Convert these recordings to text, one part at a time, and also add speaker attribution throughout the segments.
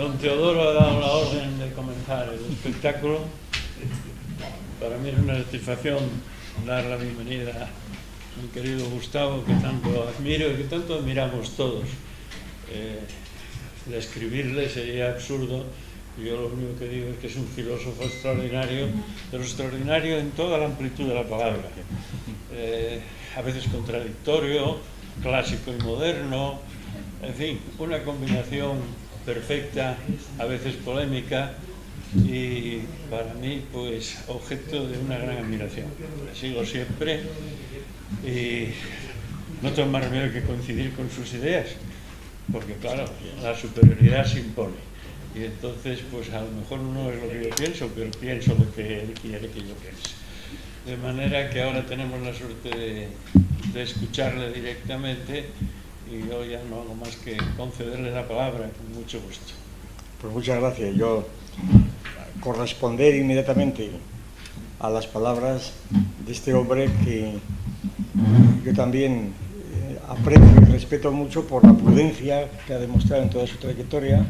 Speaker 1: Don Teodoro ha dado la orden de comenzar el espectáculo. Para mí es una satisfacción dar la bienvenida a mi querido Gustavo, que tanto admiro y que tanto admiramos todos. Describirle sería absurdo. Yo lo único que digo es que es un filósofo extraordinario, pero extraordinario en toda la amplitud de la palabra. A veces contradictorio, clásico y moderno, en fin, una combinación perfecta, a veces polémica, y para mí pues objeto de una gran admiración. Le sigo siempre y no tengo más remedio que coincidir con sus ideas, porque claro, la superioridad se impone. Y entonces, pues a lo mejor no es lo que yo pienso, pero pienso lo que él quiere que yo piense. De manera que ahora tenemos la suerte de escucharle directamente, y yo ya no hago más que concederle la palabra con mucho gusto.
Speaker 2: Pues muchas gracias. Yo corresponder inmediatamente a las palabras de este hombre que yo también aprecio y respeto mucho por la prudencia que ha demostrado en toda su trayectoria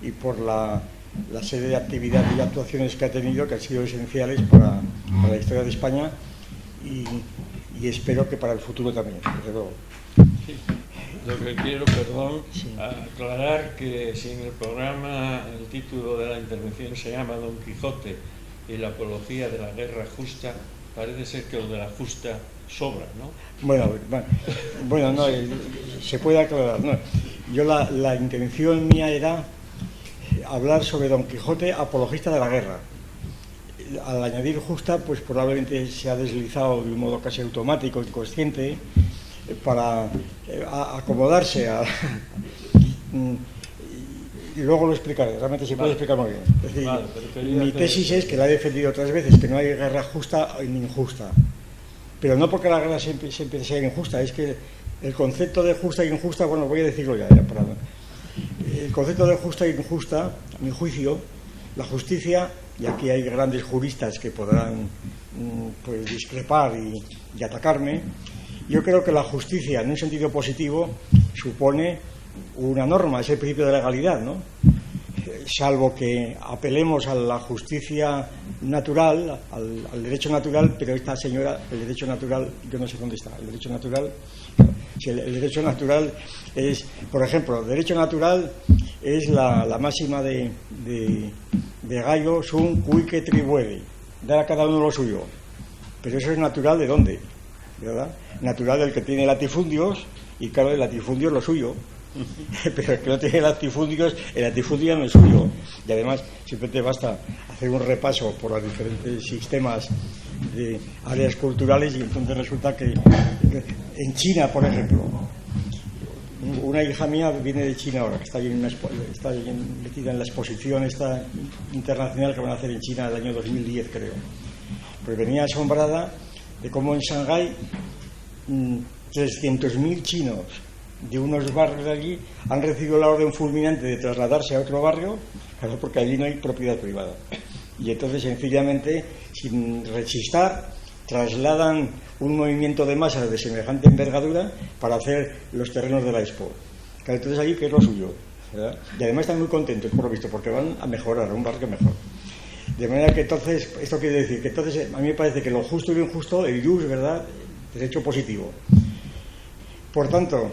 Speaker 2: y por la serie de actividades y actuaciones que ha tenido, que han sido esenciales para la historia de España y espero que para el futuro también, desde luego.
Speaker 1: Sí. Lo que quiero, perdón, aclarar que si en el programa el título de la intervención se llama Don Quijote y la apología de la guerra justa, parece ser que lo de la justa sobra, ¿no? Bueno, no,
Speaker 2: se puede aclarar, ¿no? Yo la intención mía era hablar sobre Don Quijote, apologista de la guerra. Al añadir justa, pues probablemente se ha deslizado de un modo casi automático, inconsciente, para acomodarse a... y luego lo explicaré, realmente se puede explicar muy bien. Es decir, mi tesis es que la he defendido otras veces, que no hay guerra justa ni injusta. Pero no porque la guerra siempre sea injusta, es que el concepto de justa e injusta, bueno, voy a decirlo ya para... El concepto de justa e injusta, a mi juicio, la justicia, y aquí hay grandes juristas que podrán pues discrepar y atacarme, yo creo que la justicia, en un sentido positivo, supone una norma, es el principio de legalidad, ¿no? Salvo que apelemos a la justicia natural, al derecho natural, pero esta señora, el derecho natural, yo no sé dónde está, el derecho natural es, por ejemplo, el derecho natural es la máxima de Gallo, sum cuique tribuere, dar a cada uno lo suyo. Pero eso es natural ¿de dónde? ¿Verdad? Natural del que tiene latifundios, y claro, el latifundio es lo suyo. Pero el que no tiene latifundios, el latifundio no es suyo. Y además siempre te basta hacer un repaso por los diferentes sistemas de áreas culturales, y entonces resulta que en China, por ejemplo, una hija mía viene de China ahora, que está metida en la exposición esta internacional que van a hacer en China el año 2010, creo. Pues venía asombrada de cómo en Shanghái 300.000 chinos de unos barrios de allí han recibido la orden fulminante de trasladarse a otro barrio, claro, porque allí no hay propiedad privada. Y entonces, sencillamente, sin rechistar, trasladan un movimiento de masas de semejante envergadura para hacer los terrenos de la Expo. Claro, entonces allí, ¿qué es lo suyo? ¿Verdad? Y además están muy contentos, por lo visto, porque van a mejorar, a un barrio mejor. De manera que entonces, esto quiere decir que entonces a mí me parece que lo justo y lo injusto, el jus, ¿verdad?, derecho positivo. Por tanto,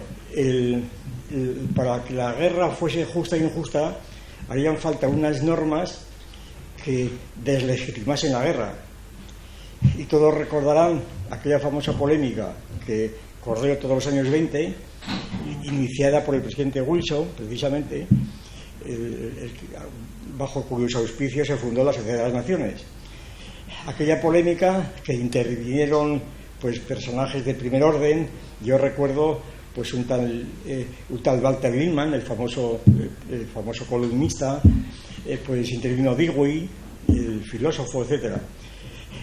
Speaker 2: para que la guerra fuese justa e injusta, harían falta unas normas que deslegitimasen la guerra. Y todos recordarán aquella famosa polémica que corrió todos los años 20, iniciada por el presidente Wilson, precisamente, bajo cuyos auspicios se fundó la Sociedad de las Naciones. Aquella polémica que intervinieron pues personajes de primer orden. Yo recuerdo pues un tal Walter Lippmann, el famoso columnista, pues intervino Dewey, el filósofo, etcétera.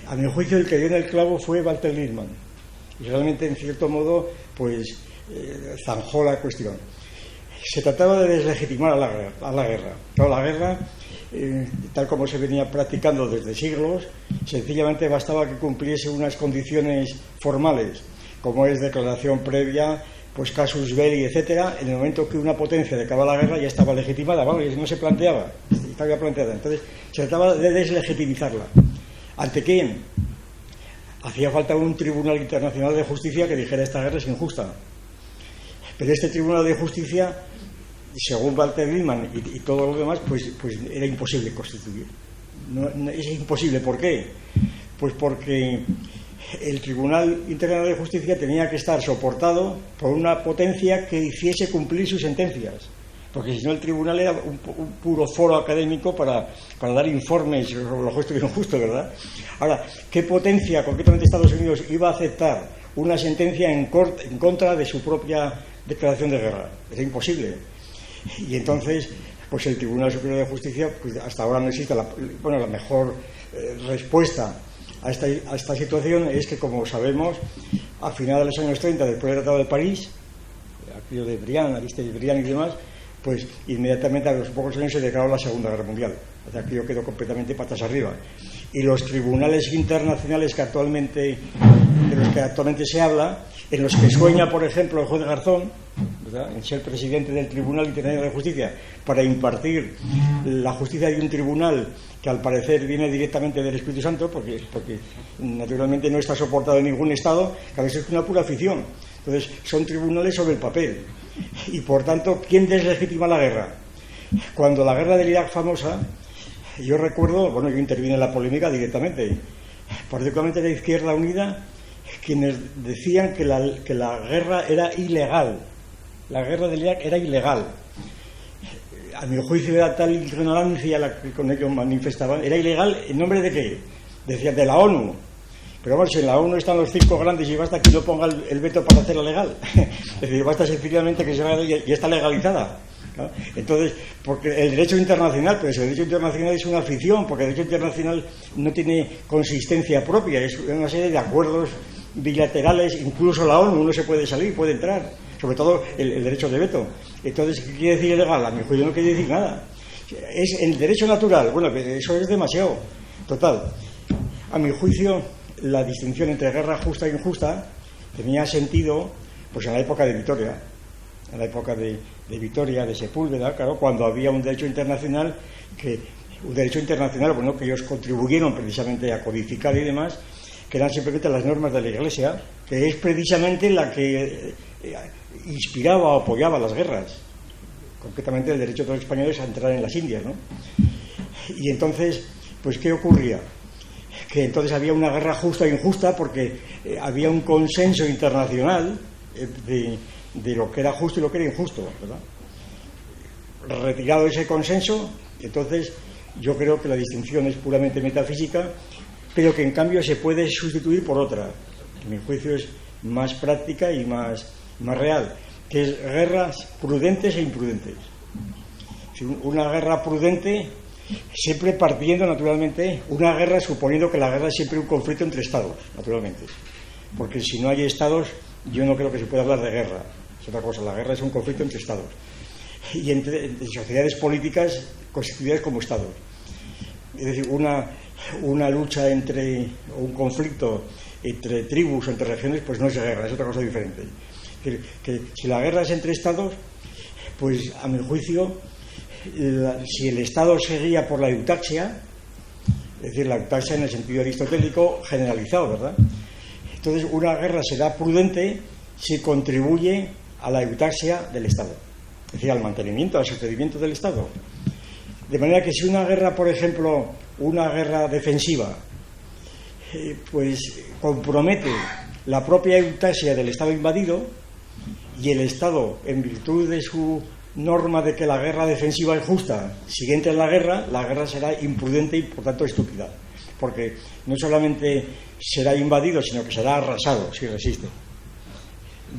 Speaker 2: A mi juicio, el que dio en el clavo fue Walter Lippmann, y realmente, en cierto modo, pues zanjó la cuestión. Se trataba de deslegitimar a la guerra. Claro, la guerra, tal como se venía practicando desde siglos, sencillamente bastaba que cumpliese unas condiciones formales, como es declaración previa, pues casus belli, etcétera, en el momento que una potencia declaraba la guerra ya estaba legitimada, vamos, no se planteaba, estaba ya planteada. Entonces se trataba de deslegitimizarla. ¿Ante quién? Hacía falta un tribunal internacional de justicia que dijera esta guerra es injusta. Pero este tribunal de justicia, según Walter Lippmann y todo lo demás, pues era imposible constituir. Es imposible. ¿Por qué? Pues porque el Tribunal Internacional de Justicia tenía que estar soportado por una potencia que hiciese cumplir sus sentencias, porque si no el tribunal era un puro foro académico para dar informes sobre lo justo y lo injusto, ¿verdad? Ahora, ¿qué potencia, concretamente Estados Unidos, iba a aceptar una sentencia en contra de su propia declaración de guerra? Era imposible. Y entonces, pues el Tribunal Superior de Justicia, pues hasta ahora no existe la mejor respuesta a esta situación es que, como sabemos, a finales de los años 30, después del Tratado de París, aquello de Briand, Aristide Briand y demás, pues inmediatamente a los pocos años se declaró la Segunda Guerra Mundial. O sea, aquello quedó completamente patas arriba. Y los tribunales internacionales de los que actualmente se habla, en los que sueña, por ejemplo, el juez Garzón, ¿verdad?, en ser presidente del Tribunal Internacional de Justicia, para impartir la justicia de un tribunal que al parecer viene directamente del Espíritu Santo, porque naturalmente no está soportado en ningún Estado, que a veces es una pura ficción. Entonces son tribunales sobre el papel. Y por tanto, ¿quién deslegitima la guerra? Cuando la guerra del Irak famosa, yo recuerdo, yo intervine en la polémica directamente, particularmente la Izquierda Unida, quienes decían que la guerra era ilegal. La guerra del Irak era ilegal. A mi juicio era tal ignorancia la que con ellos manifestaban. ¿Era ilegal en nombre de qué? Decían de la ONU. Pero bueno, si en la ONU están los 5 grandes y basta que no ponga el veto para hacerla legal. Es decir, basta sencillamente que se haga y ya está legalizada, ¿no? Entonces, porque el derecho internacional, pues el derecho internacional es una ficción, porque el derecho internacional no tiene consistencia propia, es una serie de acuerdos bilaterales, incluso la ONU no se puede salir, puede entrar, sobre todo el derecho de veto. Entonces, ¿qué quiere decir ilegal? A mi juicio no quiere decir nada. Es el derecho natural, bueno, eso es demasiado. Total, a mi juicio, la distinción entre guerra justa e injusta tenía sentido pues en la época de Vitoria, de Sepúlveda, claro, cuando había un derecho internacional que ellos contribuyeron precisamente a codificar y demás, que eran simplemente las normas de la Iglesia, que es precisamente la que inspiraba o apoyaba las guerras, concretamente el derecho de los españoles a entrar en las Indias, ¿no? Y entonces, pues ¿qué ocurría? Que entonces había una guerra justa e injusta porque había un consenso internacional de lo que era justo y lo que era injusto, ¿verdad? Retirado ese consenso, entonces yo creo que la distinción es puramente metafísica, pero que en cambio se puede sustituir por otra, que a mi juicio es más práctica y más real, que es guerras prudentes e imprudentes. Una guerra prudente, siempre partiendo naturalmente, una guerra suponiendo que la guerra es siempre un conflicto entre estados, naturalmente, porque si no hay estados yo no creo que se pueda hablar de guerra, es otra cosa. La guerra es un conflicto entre estados y entre sociedades políticas constituidas como estados. Es decir, una lucha o un conflicto entre tribus o entre regiones, pues no es guerra, es otra cosa diferente. Es decir, que si la guerra es entre estados, pues a mi juicio, si el Estado se guía por la eutaxia, es decir, la eutaxia en el sentido aristotélico generalizado, ¿verdad? Entonces, una guerra será prudente si contribuye a la eutaxia del Estado, es decir, al mantenimiento, al sostenimiento del Estado. De manera que si una guerra, por ejemplo, una guerra defensiva, pues compromete la propia eutaxia del Estado invadido, y el Estado, en virtud de su norma de que la guerra defensiva es justa, si entra en la guerra será imprudente y por tanto estúpida, porque no solamente será invadido, sino que será arrasado si resiste.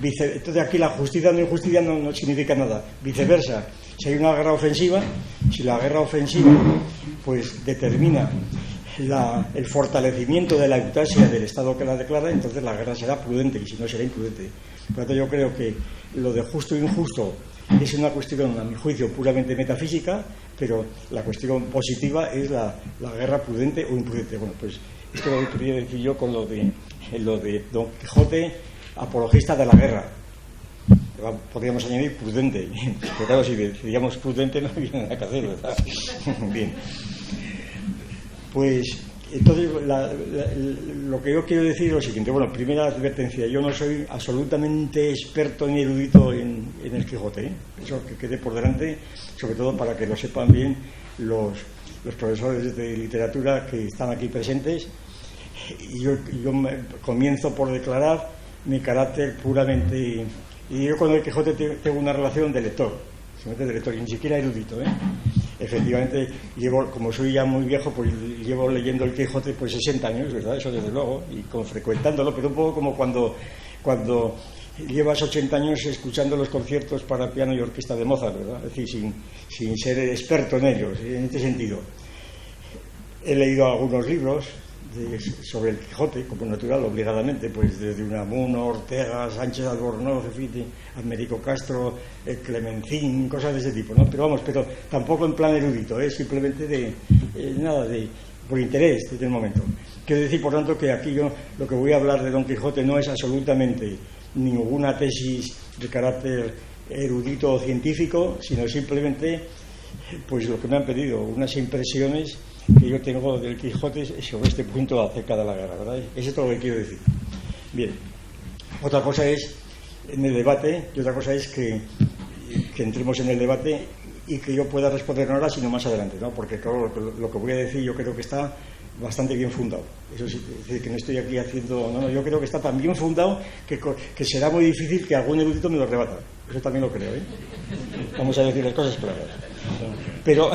Speaker 2: Entonces aquí la justicia o la injusticia no significa nada. Viceversa, si hay una guerra ofensiva, si la guerra ofensiva pues determina el fortalecimiento de la eutaxia del Estado que la declara, entonces la guerra será prudente, y si no será imprudente. Por lo tanto, yo creo que lo de justo e injusto es una cuestión, a mi juicio, puramente metafísica, pero la cuestión positiva es la guerra prudente o imprudente. Bueno, pues esto lo quería decir yo con lo de Don Quijote, apologista de la guerra. podríamos añadir prudente, pero claro, si decíamos prudente no había nada que hacer, ¿verdad? Bien. Pues entonces lo que yo quiero decir es lo siguiente. Bueno, primera advertencia: yo no soy absolutamente experto ni erudito en el Quijote, ¿eh? Eso que quede por delante, sobre todo para que lo sepan bien los profesores de literatura que están aquí presentes. Y yo comienzo por declarar mi carácter puramente, y yo con el Quijote tengo una relación de lector, y ni siquiera erudito, ¿eh? Efectivamente, como soy ya muy viejo, pues llevo leyendo el Quijote pues 60 años, ¿verdad? Eso desde luego, y frecuentándolo, pero un poco como cuando llevas 80 años escuchando los conciertos para piano y orquesta de Mozart, ¿verdad? Es decir, sin ser experto en ellos, en este sentido. He leído algunos libros sobre el Quijote, como natural, obligadamente, pues desde Unamuno, Ortega, Sánchez Albornoz, Américo Castro, Clemencín, cosas de ese tipo, ¿no? Pero tampoco en plan erudito, simplemente por interés desde el momento. Quiero decir, por tanto, que aquí yo lo que voy a hablar de Don Quijote no es absolutamente ninguna tesis de carácter erudito o científico, sino simplemente pues lo que me han pedido, unas impresiones que yo tengo del Quijote sobre este punto acerca de la guerra, ¿verdad? Eso es todo lo que quiero decir. Bien, otra cosa es en el debate, y otra cosa es que entremos en el debate y que yo pueda responder no ahora sino más adelante, ¿no? Porque claro, lo que voy a decir yo creo que está bastante bien fundado. Eso sí, es decir, que no estoy aquí haciendo... No, yo creo que está tan bien fundado que será muy difícil que algún erudito me lo rebata. Eso también lo creo, ¿eh? Vamos a decir las cosas claras. Pero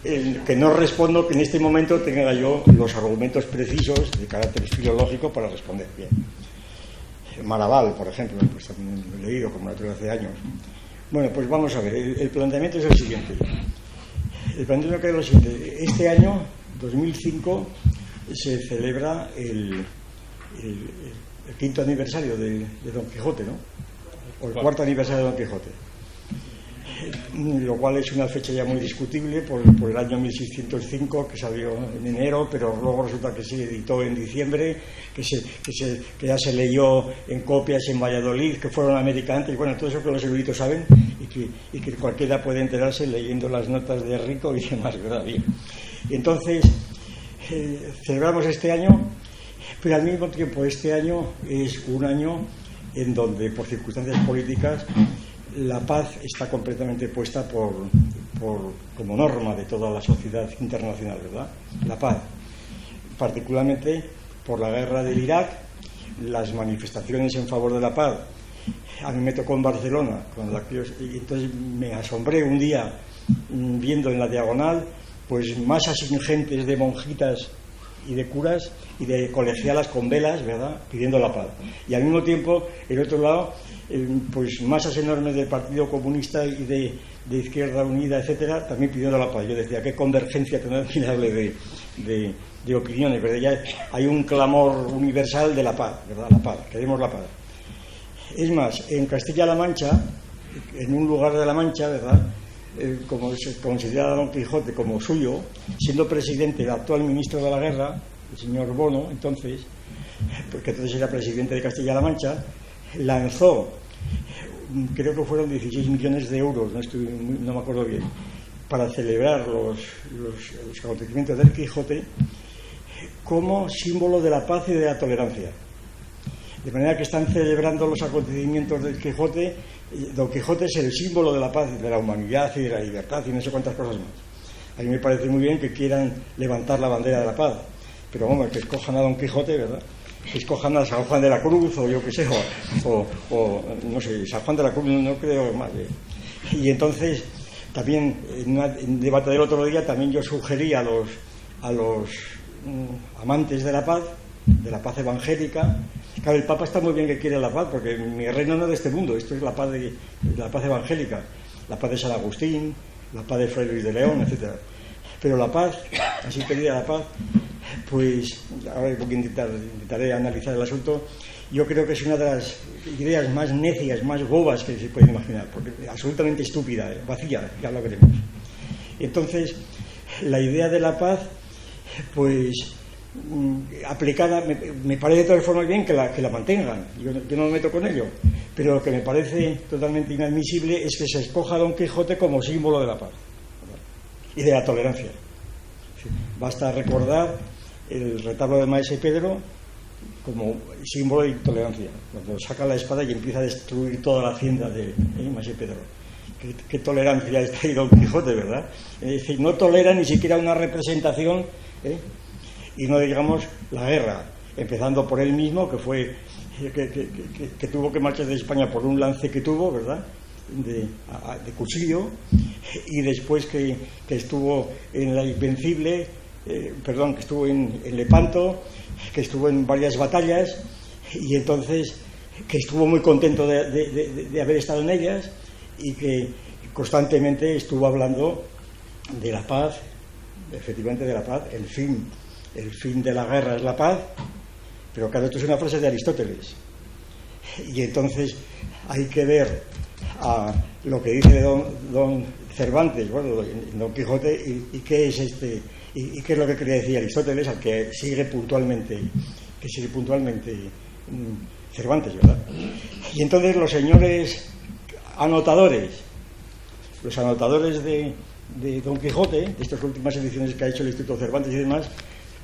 Speaker 2: que no respondo que en este momento tenga yo los argumentos precisos de carácter filológico para responder. Bien. Maraval, por ejemplo, pues también lo he leído como natural hace años. Bueno, pues vamos a ver. El planteamiento es el siguiente. Este año, 2005, se celebra el quinto aniversario de Don Quijote, ¿no? O el cuarto aniversario de Don Quijote. Lo cual es una fecha ya muy discutible por el año 1605, que salió en enero, pero luego resulta que se editó en diciembre, que ya se leyó en copias en Valladolid, que fueron a América antes. Bueno, todo eso que los eruditos saben y que cualquiera puede enterarse leyendo las notas de Rico y demás, ¿verdad? Bien. Y entonces celebramos este año, pero al mismo tiempo este año es un año en donde, por circunstancias políticas, la paz está completamente puesta como norma de toda la sociedad internacional, ¿verdad? La paz, particularmente por la guerra del Irak, las manifestaciones en favor de la paz. A mí me tocó en Barcelona, y entonces me asombré un día viendo en la diagonal pues masas ingentes de monjitas y de curas y de colegialas con velas, ¿verdad?, pidiendo la paz. Y al mismo tiempo, el otro lado, pues masas enormes del Partido Comunista y de Izquierda Unida, etcétera, también pidiendo la paz. Yo decía, qué convergencia tan admirable de opiniones, ¿verdad? Ya hay un clamor universal de la paz, ¿verdad? La paz, queremos la paz. Es más, en Castilla-La Mancha, en un lugar de La Mancha, ¿verdad?, como se considera a Don Quijote como suyo, siendo presidente el actual ministro de la guerra, el señor Bono, entonces, porque entonces era presidente de Castilla-La Mancha, lanzó, creo que fueron 16 millones de euros, no me acuerdo bien, para celebrar los acontecimientos del Quijote como símbolo de la paz y de la tolerancia. De manera que están celebrando los acontecimientos del Quijote. Don Quijote es el símbolo de la paz, de la humanidad y de la libertad y no sé cuántas cosas más. A mí me parece muy bien que quieran levantar la bandera de la paz, pero vamos, que escojan a Don Quijote, ¿verdad? Que escojan a San Juan de la Cruz o yo qué sé, o no sé, San Juan de la Cruz no creo más. Y entonces también en un debate del otro día también yo sugerí a los amantes de la paz evangélica. Claro, el Papa está muy bien que quiere la paz, porque mi reino no es de este mundo, esto es la paz evangélica, la paz de San Agustín, la paz de Fray Luis de León, etcétera. Pero la paz, así pedida la paz, pues ahora intentaré analizar el asunto. Yo creo que es una de las ideas más necias, más bobas que se pueden imaginar, porque absolutamente estúpida, vacía, ya lo veremos. Entonces, la idea de la paz, pues aplicada, me parece de todas formas bien que la mantengan. Yo no me meto con ello, Pero lo que me parece totalmente inadmisible es que se escoja a Don Quijote como símbolo de la paz, ¿verdad? Y de la tolerancia. Basta recordar el retablo de Maese Pedro como símbolo de intolerancia, cuando saca la espada y empieza a destruir toda la hacienda de Maese Pedro. ¿Qué tolerancia está ahí Don Quijote, verdad? Es decir, no tolera ni siquiera una representación, y no digamos la guerra, empezando por él mismo, que fue que tuvo que marchar de España por un lance que tuvo, ¿verdad?, de cuchillo, y después que estuvo en la Invencible, que estuvo en Lepanto, que estuvo en varias batallas, y entonces que estuvo muy contento de haber estado en ellas, y que constantemente estuvo hablando de la paz, efectivamente de la paz. El fin de la guerra es la paz, pero claro, esto es una frase de Aristóteles, y entonces hay que ver a lo que dice don Cervantes, bueno, Don Quijote, y qué es y qué es lo que quería decir Aristóteles, al que sigue puntualmente Cervantes, ¿verdad? Y entonces los señores anotadores de Don Quijote, de estas últimas ediciones que ha hecho el Instituto Cervantes y demás,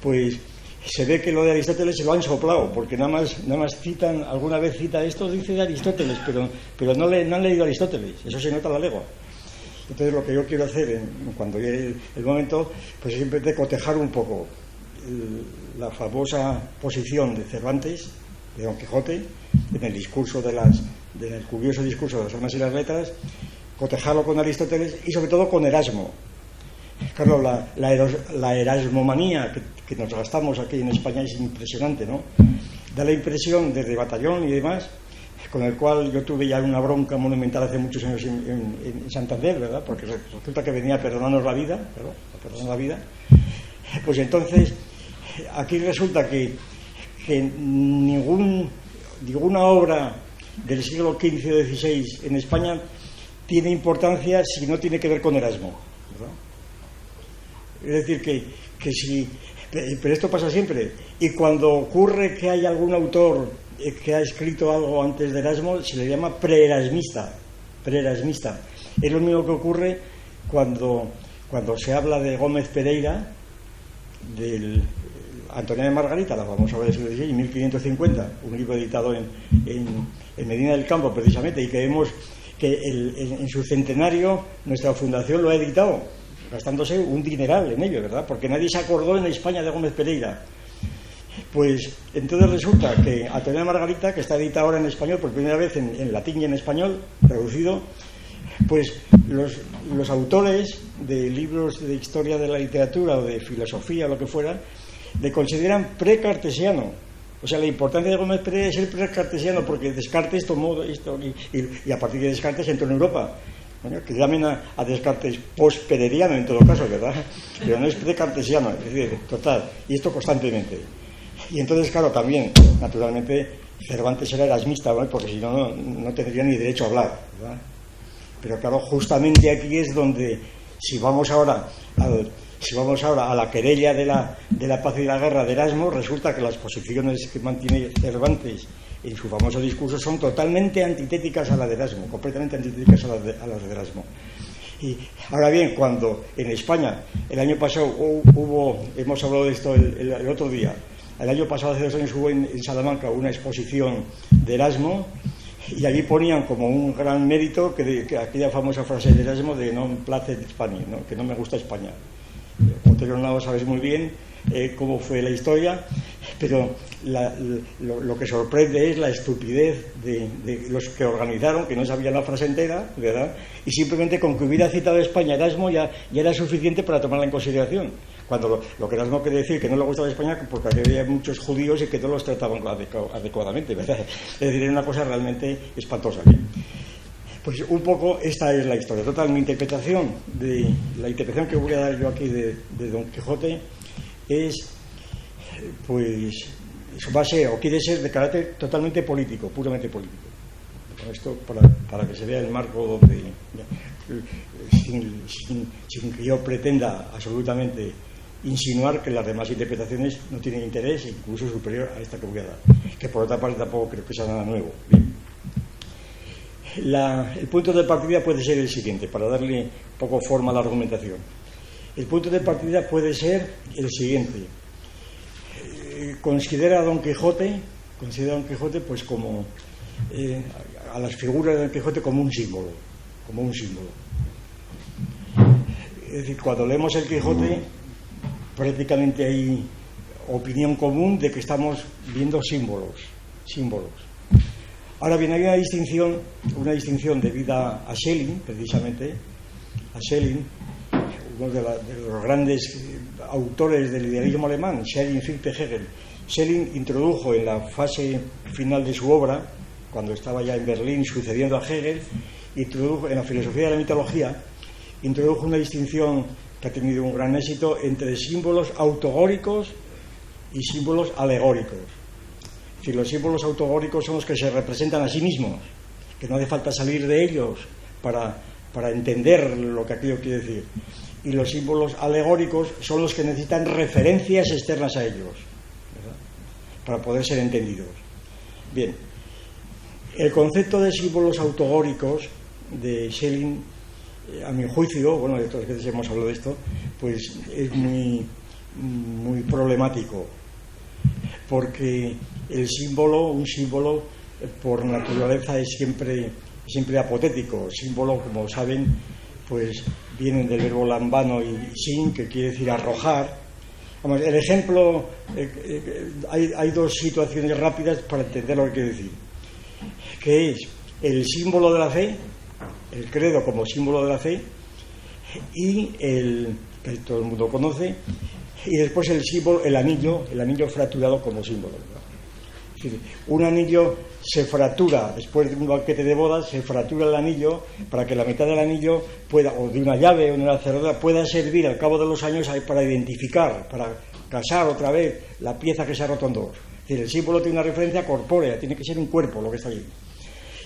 Speaker 2: pues se ve que lo de Aristóteles se lo han soplado, porque nada más citan, alguna vez cita esto, dice de Aristóteles, pero no han leído Aristóteles, eso se nota a la legua. Entonces lo que yo quiero hacer cuando llegue el momento, pues es simplemente cotejar un poco la famosa posición de Cervantes, de Don Quijote, en el discurso en el curioso discurso de las armas y las letras, cotejarlo con Aristóteles y sobre todo con Erasmo. Claro, la erasmomanía que nos gastamos aquí en España es impresionante, ¿no? Da la impresión desde Batallón y demás, con el cual yo tuve ya una bronca monumental hace muchos años en Santander, ¿verdad? Porque resulta que venía a perdonarnos la vida, ¿verdad? A perdonar la vida. Pues entonces, aquí resulta que ninguna obra del siglo XV o XVI en España tiene importancia si no tiene que ver con Erasmo, ¿verdad? Es decir, que si... Pero esto pasa siempre. Y cuando ocurre que hay algún autor que ha escrito algo antes de Erasmo, se le llama preerasmista. Es lo mismo que ocurre cuando se habla de Gómez Pereira, del Antonio de Margarita, la famosa obra del siglo XVI, en 1550, un libro editado en Medina del Campo, precisamente, y que vemos que en su centenario nuestra fundación lo ha editado, gastándose un dineral en ello, ¿verdad? Porque nadie se acordó en España de Gómez Pereira. Pues entonces resulta que Antonio de Margarita, que está editado ahora en español por primera vez en latín y en español, traducido, pues los autores de libros de historia de la literatura o de filosofía o lo que fuera, le consideran precartesiano. O sea, la importancia de Gómez Pereira es ser precartesiano, porque Descartes tomó esto y a partir de Descartes entró en Europa. Bueno, que llamen a Descartes post-pereriano en todo caso, ¿verdad? Pero no es precartesiano, es decir, total, y esto constantemente. Y entonces, claro, también, naturalmente, Cervantes era erasmista, ¿no? Porque si no tendría ni derecho a hablar, ¿verdad? Pero claro, justamente aquí es donde, si vamos ahora a la querella de la paz y la guerra de Erasmo, resulta que las posiciones que mantiene Cervantes en su famoso discurso son totalmente antitéticas a la de Erasmo, completamente antitéticas a las de Erasmo. Y ahora bien, cuando en España el año pasado hemos hablado de esto el otro día, el año pasado, hace 2 años, hubo en Salamanca una exposición de Erasmo, y allí ponían como un gran mérito que aquella famosa frase de Erasmo de non placet Spagna, ¿no? Que no me gusta España. Otero no sabes muy bien cómo fue la historia, pero lo que sorprende es la estupidez de los que organizaron, que no sabían la frase entera, ¿verdad? Y simplemente con que hubiera citado España Erasmo ya era suficiente para tomarla en consideración, cuando lo que Erasmo quiere decir que no le gustaba España porque había muchos judíos y que no los trataban adecuadamente, ¿verdad? Es decir, era una cosa realmente espantosa. Pues un poco esta es la historia. Total, la interpretación que voy a dar yo aquí de Don Quijote es, pues, su base, o quiere ser de carácter totalmente político, puramente político. Esto para que se vea el marco donde, sin que yo pretenda absolutamente insinuar que las demás interpretaciones no tienen interés, incluso superior a esta que voy a dar, que por otra parte tampoco creo que sea nada nuevo. Bien. el punto de partida puede ser el siguiente, para darle un poco forma a la argumentación. El punto de partida puede ser el siguiente. Considera a Don Quijote pues como a las figuras de Don Quijote como un símbolo. Es decir, cuando leemos el Quijote, prácticamente hay opinión común de que estamos viendo símbolos. Ahora bien, hay una distinción debida a Schelling, precisamente, uno de los grandes autores del idealismo alemán, Schelling, Fichte, Hegel. Schelling introdujo en la fase final de su obra, cuando estaba ya en Berlín sucediendo a Hegel, introdujo en la filosofía de la mitología, introdujo una distinción que ha tenido un gran éxito entre símbolos autogóricos y símbolos alegóricos. Es decir, los símbolos autogóricos son los que se representan a sí mismos, que no hace falta salir de ellos para entender lo que aquello quiere decir. Y los símbolos alegóricos son los que necesitan referencias externas a ellos, ¿verdad?, para poder ser entendidos. Bien, el concepto de símbolos autogóricos de Schelling, a mi juicio, bueno, de otras veces hemos hablado de esto, pues es muy problemático, porque un símbolo por naturaleza es siempre apotético. Símbolo, como saben, pues vienen del verbo lambano y sin, que quiere decir arrojar. Vamos, el ejemplo, hay dos situaciones rápidas para entender lo que quiere decir, que es el símbolo de la fe, el credo como símbolo de la fe, y que todo el mundo conoce, y después el símbolo, el anillo fracturado como símbolo. Es decir, un anillo se fractura después de un banquete de bodas, se fractura el anillo para que la mitad del anillo pueda, o de una llave o de una cerradura, pueda servir al cabo de los años para identificar, para casar otra vez la pieza que se ha roto en dos. Es decir, el símbolo tiene una referencia corpórea, tiene que ser un cuerpo lo que está allí.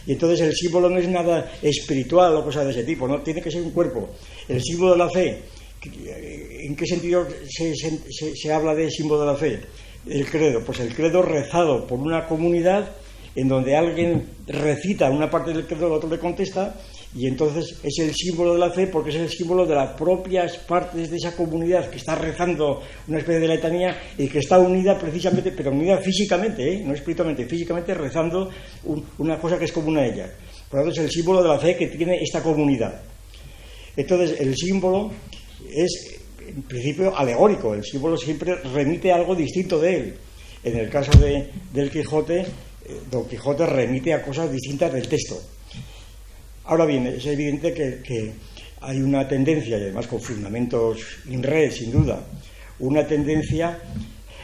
Speaker 2: Y entonces el símbolo no es nada espiritual o cosas de ese tipo, no, tiene que ser un cuerpo. El símbolo de la fe, ¿en qué sentido se habla de símbolo de la fe? El credo, pues el credo rezado por una comunidad en donde alguien recita una parte del credo, el otro le contesta, y entonces es el símbolo de la fe porque es el símbolo de las propias partes de esa comunidad que está rezando una especie de letanía y que está unida precisamente, pero unida físicamente, no espiritualmente, físicamente rezando una cosa que es común a ella. Por lo tanto, es el símbolo de la fe que tiene esta comunidad. Entonces, el símbolo es, en principio, alegórico. El símbolo siempre remite a algo distinto de él. En el caso del Quijote, Don Quijote remite a cosas distintas del texto. Ahora bien, es evidente que hay una tendencia, y además con fundamentos in re, sin duda, una tendencia,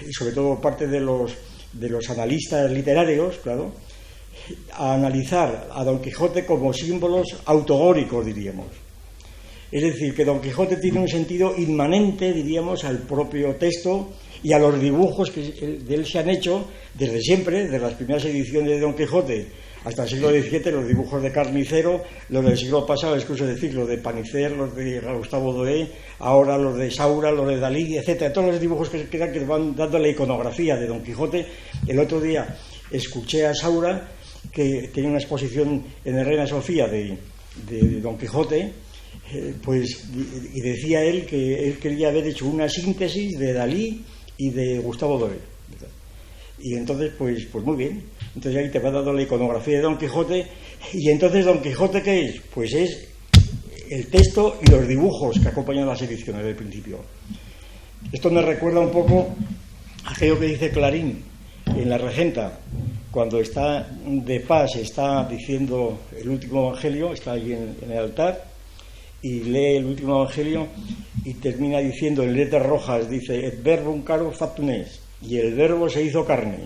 Speaker 2: y sobre todo por parte de los analistas literarios, claro, a analizar a Don Quijote como símbolos autogóricos, diríamos. Es decir, que Don Quijote tiene un sentido inmanente, diríamos, al propio texto y a los dibujos que de él se han hecho desde siempre, desde las primeras ediciones de Don Quijote hasta el siglo XVII, los dibujos de Carnicero, los del siglo pasado, incluso decir, los de Panicer, los de Gustavo Doré, ahora los de Saura, los de Dalí, etcétera, todos los dibujos que van dando la iconografía de Don Quijote. El otro día escuché a Saura, que tenía una exposición en el Reina Sofía de Don Quijote, y decía él que él quería haber hecho una síntesis de Dalí y de Gustavo Doré. Y entonces, pues muy bien. Entonces ahí te va dando la iconografía de Don Quijote. Y entonces, ¿Don Quijote qué es? Pues es el texto y los dibujos que acompañan las ediciones del principio. Esto me recuerda un poco a aquello que dice Clarín en La Regenta, cuando está de paz, está diciendo el último evangelio, está ahí en el altar, y lee el último evangelio y termina diciendo en letras rojas, dice et verbum caro factum est, y el verbo se hizo carne.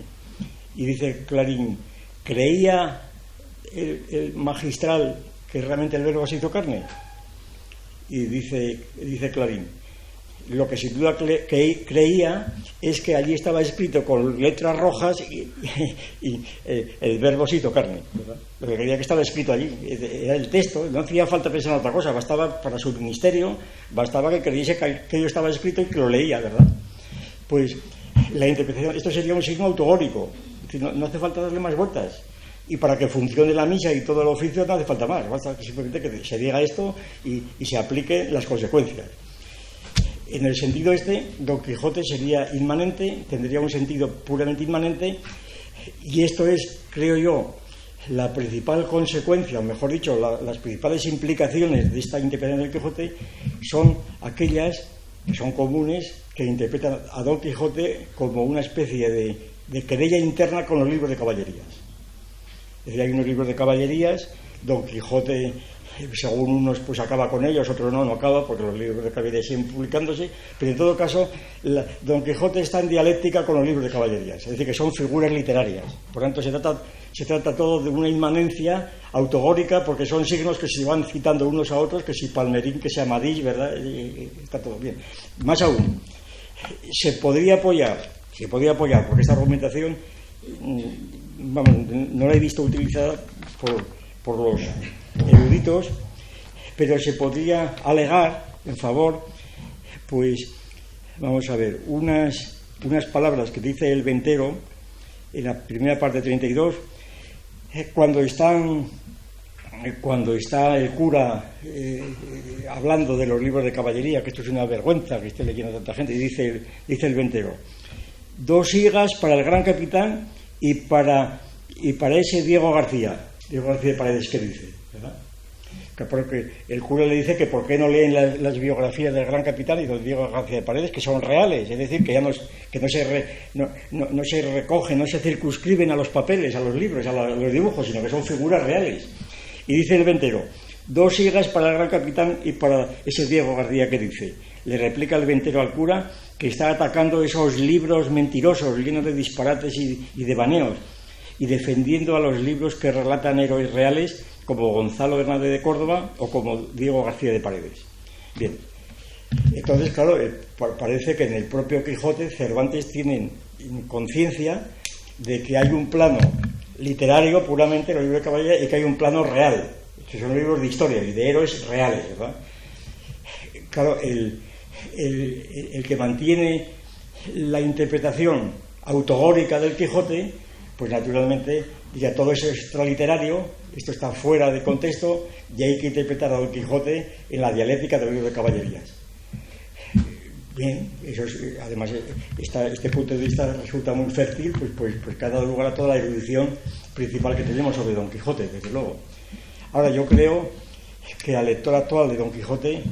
Speaker 2: Y dice Clarín, ¿creía el magistral que realmente el verbo se hizo carne? Y dice Clarín, lo que sin duda creía es que allí estaba escrito con letras rojas y el verbo se hizo carne, ¿verdad? Lo que creía que estaba escrito allí era el texto, no hacía falta pensar en otra cosa, bastaba para su ministerio, bastaba que creyese que aquello estaba escrito y que lo leía, ¿verdad? Pues la interpretación, esto sería un signo autogórico, no hace falta darle más vueltas. y para que funcione la misa y todo el oficio no hace falta más, basta que simplemente que se diga esto y se apliquen las consecuencias. En el sentido este, Don Quijote sería inmanente, tendría un sentido puramente inmanente, y esto es, creo yo, la principal consecuencia, o mejor dicho, las principales implicaciones de esta interpretación del Quijote son aquellas que son comunes, que interpretan a Don Quijote como una especie de querella interna con los libros de caballerías. Es decir, hay unos libros de caballerías, Don Quijote, según unos pues acaba con ellos, otros no acaba, porque los libros de caballerías siguen publicándose, pero en todo caso Don Quijote está en dialéctica con los libros de caballerías, es decir, que son figuras literarias. Por tanto, se trata todo de una inmanencia autogórica, porque son signos que se van citando unos a otros, que si Palmerín, que si Amadís, ¿verdad? Está todo bien. Más aún, se podría apoyar, porque esta argumentación no la he visto utilizada por los eruditos, pero se podría alegar en favor, pues, vamos a ver, unas palabras que dice el Ventero en la primera parte 32, cuando está el cura hablando de los libros de caballería, que esto es una vergüenza que esté leyendo a tanta gente, y dice el Ventero: 2 higas para el gran capitán y para ese Diego García de Paredes, que dice, ¿verdad? Porque el cura le dice que por qué no leen las biografías del gran capitán y don Diego García de Paredes, que son reales, es decir, que ya no se recogen, no se circunscriben a los papeles, a los libros, a los dibujos, sino que son figuras reales. Y dice el Ventero: 2 higas para el gran capitán y para ese Diego García, que dice. Le replica el Ventero al cura, que está atacando esos libros mentirosos, llenos de disparates y devaneos, y defendiendo a los libros que relatan héroes reales, como Gonzalo Hernández de Córdoba o como Diego García de Paredes. Bien, entonces, claro, parece que en el propio Quijote Cervantes tiene conciencia de que hay un plano literario puramente, los libros de caballería, y que hay un plano real, que son libros de historia y de héroes reales, ¿verdad? Claro, el que mantiene la interpretación autogórica del Quijote, pues naturalmente ya todo eso es extraliterario, esto está fuera de contexto, y hay que interpretar a Don Quijote en la dialéctica del libro de caballerías. Bien, eso es, además este punto de vista resulta muy fértil, pues que ha dado lugar a toda la erudición principal que tenemos sobre Don Quijote, desde luego. Ahora, yo creo que al lector actual de Don Quijote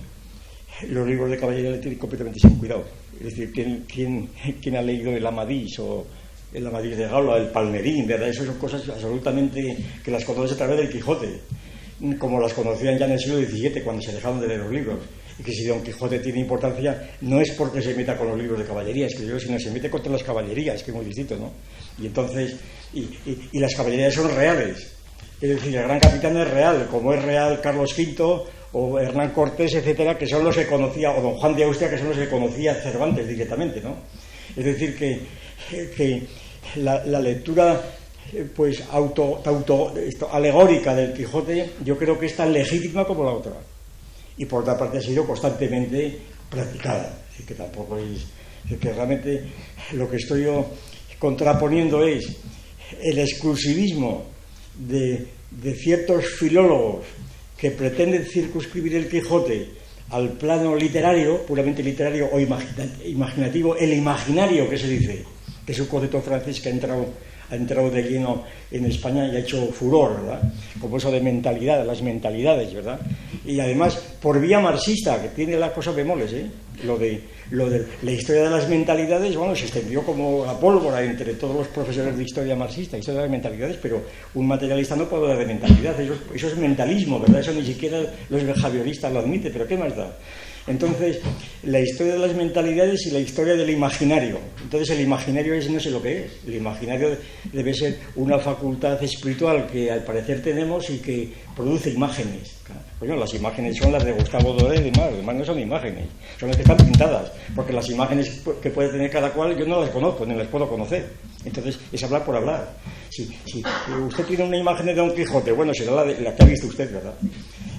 Speaker 2: los libros de caballería le tienen completamente sin cuidado. Es decir, ¿quién ha leído el Amadís o el Amadís de Gaula, el Palmerín, ¿verdad? Esas son cosas absolutamente que las conoces a través del Quijote, como las conocían ya en el siglo XVII, cuando se dejaron de leer los libros. Y que si Don Quijote tiene importancia, no es porque se meta con los libros de caballería, sino se mete contra las caballerías, que es muy distinto, ¿no? Y entonces, y las caballerías son reales. Es decir, el gran capitán es real, como es real Carlos V o Hernán Cortés, etcétera, que son los que conocía, o don Juan de Austria, que son los que conocía Cervantes directamente, ¿no? Es decir, que la lectura pues alegórica del Quijote, yo creo que es tan legítima como la otra, y por otra parte ha sido constantemente practicada. Así que tampoco es que realmente lo que estoy yo contraponiendo es el exclusivismo de ciertos filólogos que pretenden circunscribir el Quijote al plano literario, puramente literario o imaginativo, el imaginario, que se dice, que es un concepto francés que ha entrado de lleno en España y ha hecho furor, ¿verdad? Como eso de mentalidad, las mentalidades, ¿verdad? Y además por vía marxista, que tiene las cosas bemoles, ¿eh? Lo de la historia de las mentalidades, bueno, se extendió como la pólvora entre todos los profesores de historia marxista, historia de las mentalidades, pero un materialista no puede hablar de mentalidad, eso es mentalismo, ¿verdad? Eso ni siquiera los behavioristas lo admiten, pero ¿qué más da? Entonces, la historia de las mentalidades y la historia del imaginario. Entonces, el imaginario no sé lo que es. El imaginario debe ser una facultad espiritual que al parecer tenemos y que produce imágenes. Bueno, las imágenes son las de Gustavo Doré y demás. Además, no son imágenes, son las que están pintadas. Porque las imágenes que puede tener cada cual yo no las conozco, ni las puedo conocer. Entonces, es hablar por hablar. Si usted tiene una imagen de Don Quijote, bueno, será la que ha visto usted, ¿verdad?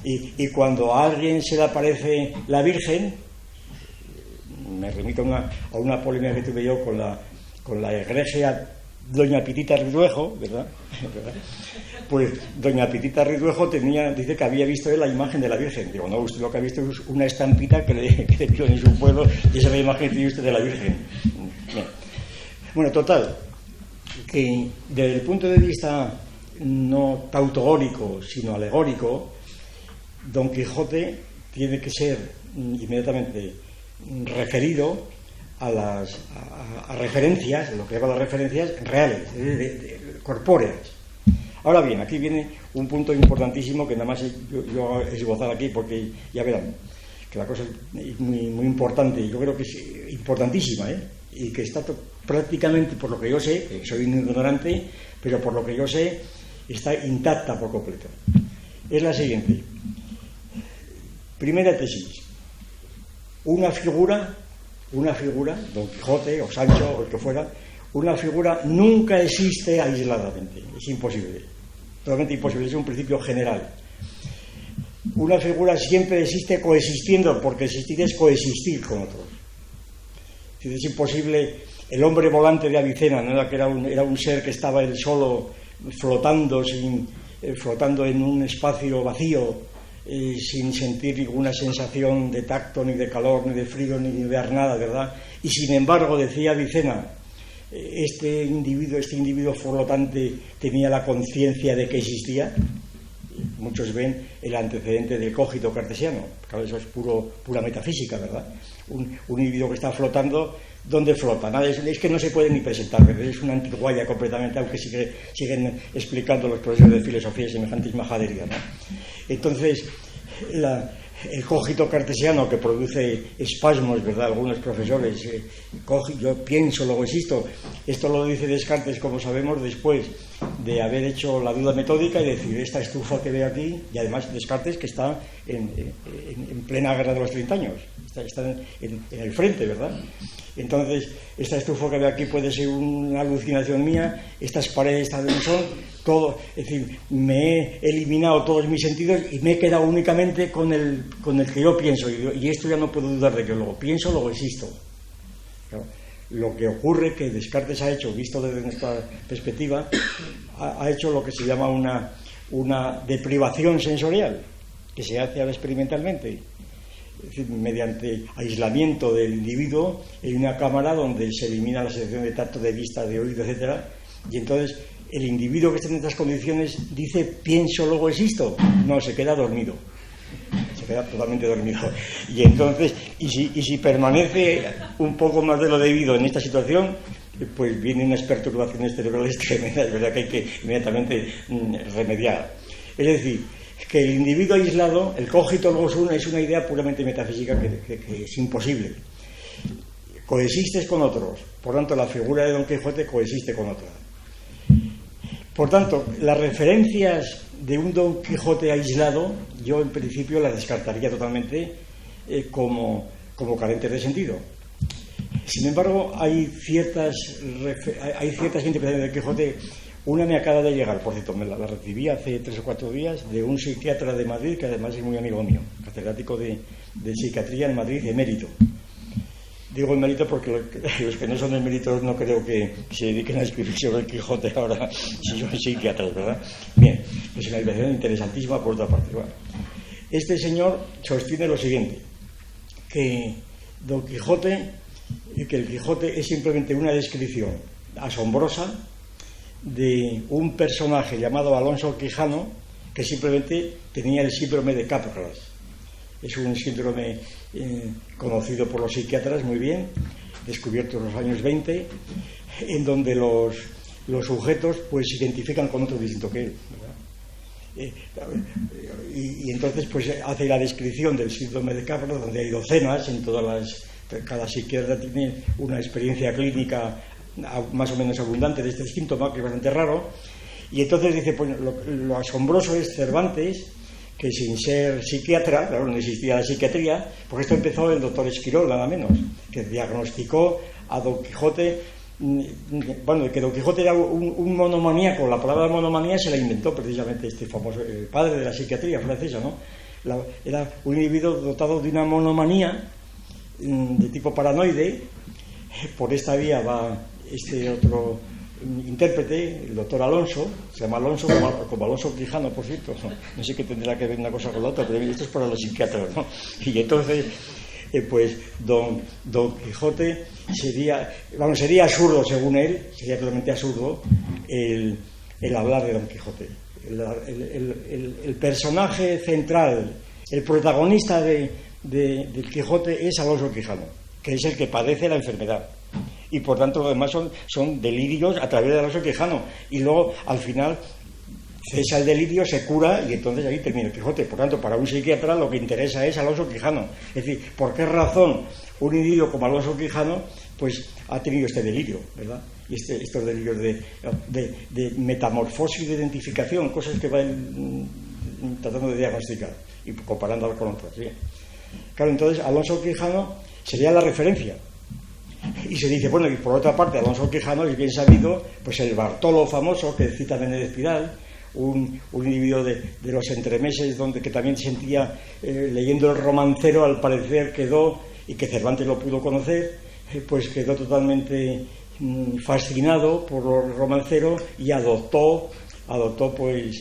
Speaker 2: Y cuando a alguien se le aparece la Virgen, me remito a una polémica que tuve yo con la egregia doña Pitita Ridruejo, ¿verdad? Pues doña Pitita Ridruejo dice que había visto la imagen de la Virgen. Digo, no, usted lo que ha visto es una estampita que le vio en su pueblo y esa es la imagen que tiene usted de la Virgen. Bien. Bueno, total, que desde el punto de vista no tautogónico, sino alegórico, Don Quijote tiene que ser inmediatamente referido a referencias, lo que llaman las referencias reales, corpóreas. Ahora bien, aquí viene un punto importantísimo que nada más yo he esbozado aquí, porque ya verán que la cosa es muy, muy importante, yo creo que es importantísima, y que está prácticamente, por lo que yo sé, que soy un ignorante, pero por lo que yo sé, está intacta por completo. Es la siguiente. Primera tesis. Una figura, Don Quijote o Sancho o el que fuera, una figura nunca existe aisladamente, es imposible, totalmente imposible, es un principio general. Una figura siempre existe coexistiendo, porque existir es coexistir con otros. Es imposible. El hombre volante de Avicena, ¿no? Era un ser que estaba él solo flotando en un espacio vacío, sin sentir ninguna sensación de tacto, ni de calor, ni de frío, ni de ver nada, ¿verdad? Y sin embargo, decía Avicena, este individuo flotante tenía la conciencia de que existía. Muchos ven el antecedente del cogito cartesiano. Claro, eso es pura metafísica, ¿verdad? Un individuo que está flotando, ¿dónde flota? Nada, es que no se puede ni presentar, ¿verdad? Es una antiguaya completamente, aunque siguen explicando los profesores de filosofía semejantes majaderías, ¿no? Entonces, el cogito cartesiano, que produce espasmos, ¿verdad? Algunos profesores, yo pienso, luego existo. Esto lo dice Descartes, como sabemos, después de haber hecho la duda metódica y decir, esta estufa que ve aquí, y además Descartes, que está en plena guerra de los 30 años, está en el frente, ¿verdad? Entonces, esta estufa que ve aquí puede ser una alucinación mía, estas paredes están en son, todo, es decir, me he eliminado todos mis sentidos y me he quedado únicamente con el que yo pienso, y esto ya no puedo dudar de que luego pienso, luego existo. Claro. Lo que ocurre que Descartes ha hecho, visto desde nuestra perspectiva, ha hecho lo que se llama una deprivación sensorial, que se hace ahora experimentalmente, es decir, mediante aislamiento del individuo en una cámara donde se elimina la sensación de tacto, de vista, de oído, etcétera, y entonces el individuo que está en estas condiciones dice, pienso, luego existo. No, se queda dormido. Se queda totalmente dormido. Y entonces, y si permanece un poco más de lo debido en esta situación, pues vienen unas perturbaciones cerebrales tremendas, ¿verdad?, que hay que inmediatamente remediar. Es decir, que el individuo aislado, el cogito ergo sum, es una idea puramente metafísica que es imposible. Coexistes con otros. Por tanto, la figura de Don Quijote coexiste con otra. Por tanto, las referencias de un Don Quijote aislado, yo en principio las descartaría totalmente como carentes de sentido. Sin embargo, hay ciertas interpretaciones del Quijote. Una me acaba de llegar, por cierto, la recibí hace 3 o 4 días, de un psiquiatra de Madrid, que además es muy amigo mío, catedrático de psiquiatría en Madrid, emérito. Digo emérito porque los que no son eméritos no creo que se dediquen a escribir sobre el Quijote ahora, si son psiquiatras, ¿verdad? Bien, es una investigación interesantísima por otra parte. Bueno, este señor sostiene lo siguiente, que el Quijote es simplemente una descripción asombrosa de un personaje llamado Alonso Quijano, que simplemente tenía el síndrome de Capgras. Es un síndrome conocido por los psiquiatras muy bien, descubierto en los años 20, en donde los sujetos pues se identifican con otro distinto que él, ¿verdad? Y entonces pues hace la descripción del síndrome de Capgras, donde hay docenas, cada psiquiatra tiene una experiencia clínica más o menos abundante de este síntoma, que es bastante raro, y entonces dice, pues lo asombroso es Cervantes, que sin ser psiquiatra, claro, no existía la psiquiatría, porque esto empezó el doctor Esquirol, nada menos, que diagnosticó a Don Quijote, que Don Quijote era un monomaníaco. La palabra monomanía se la inventó precisamente este famoso padre de la psiquiatría francesa, ¿no? Era un individuo dotado de una monomanía de tipo paranoide. Por esta vía va este otro intérprete, el doctor Alonso, se llama Alonso, como Alonso Quijano, por cierto, no sé qué tendrá que ver una cosa con la otra, pero esto es para los psiquiatras, ¿no? Y entonces, pues don Quijote sería absurdo, según él, sería totalmente absurdo el hablar de Don Quijote. El personaje central, el protagonista del Quijote es Alonso Quijano, que es el que padece la enfermedad. Y por tanto, lo demás son delirios a través de Alonso Quijano. Y luego, al final, cesa el delirio, se cura y entonces ahí termina el Quijote. Por tanto, para un psiquiatra lo que interesa es Alonso Quijano. Es decir, ¿por qué razón un individuo como Alonso Quijano pues ha tenido este delirio, ¿verdad? Y estos delirios de metamorfosis, de identificación, cosas que van tratando de diagnosticar y comparándolas con otras. ¿Sí? Claro, entonces Alonso Quijano sería la referencia. Y se dice, bueno, y por otra parte, Alonso Quijano es bien sabido, pues el Bartolo famoso que cita Menéndez Pidal, un individuo de los entremeses que también sentía, leyendo el Romancero, al parecer quedó, y que Cervantes lo pudo conocer, pues quedó totalmente fascinado por el Romancero y adoptó pues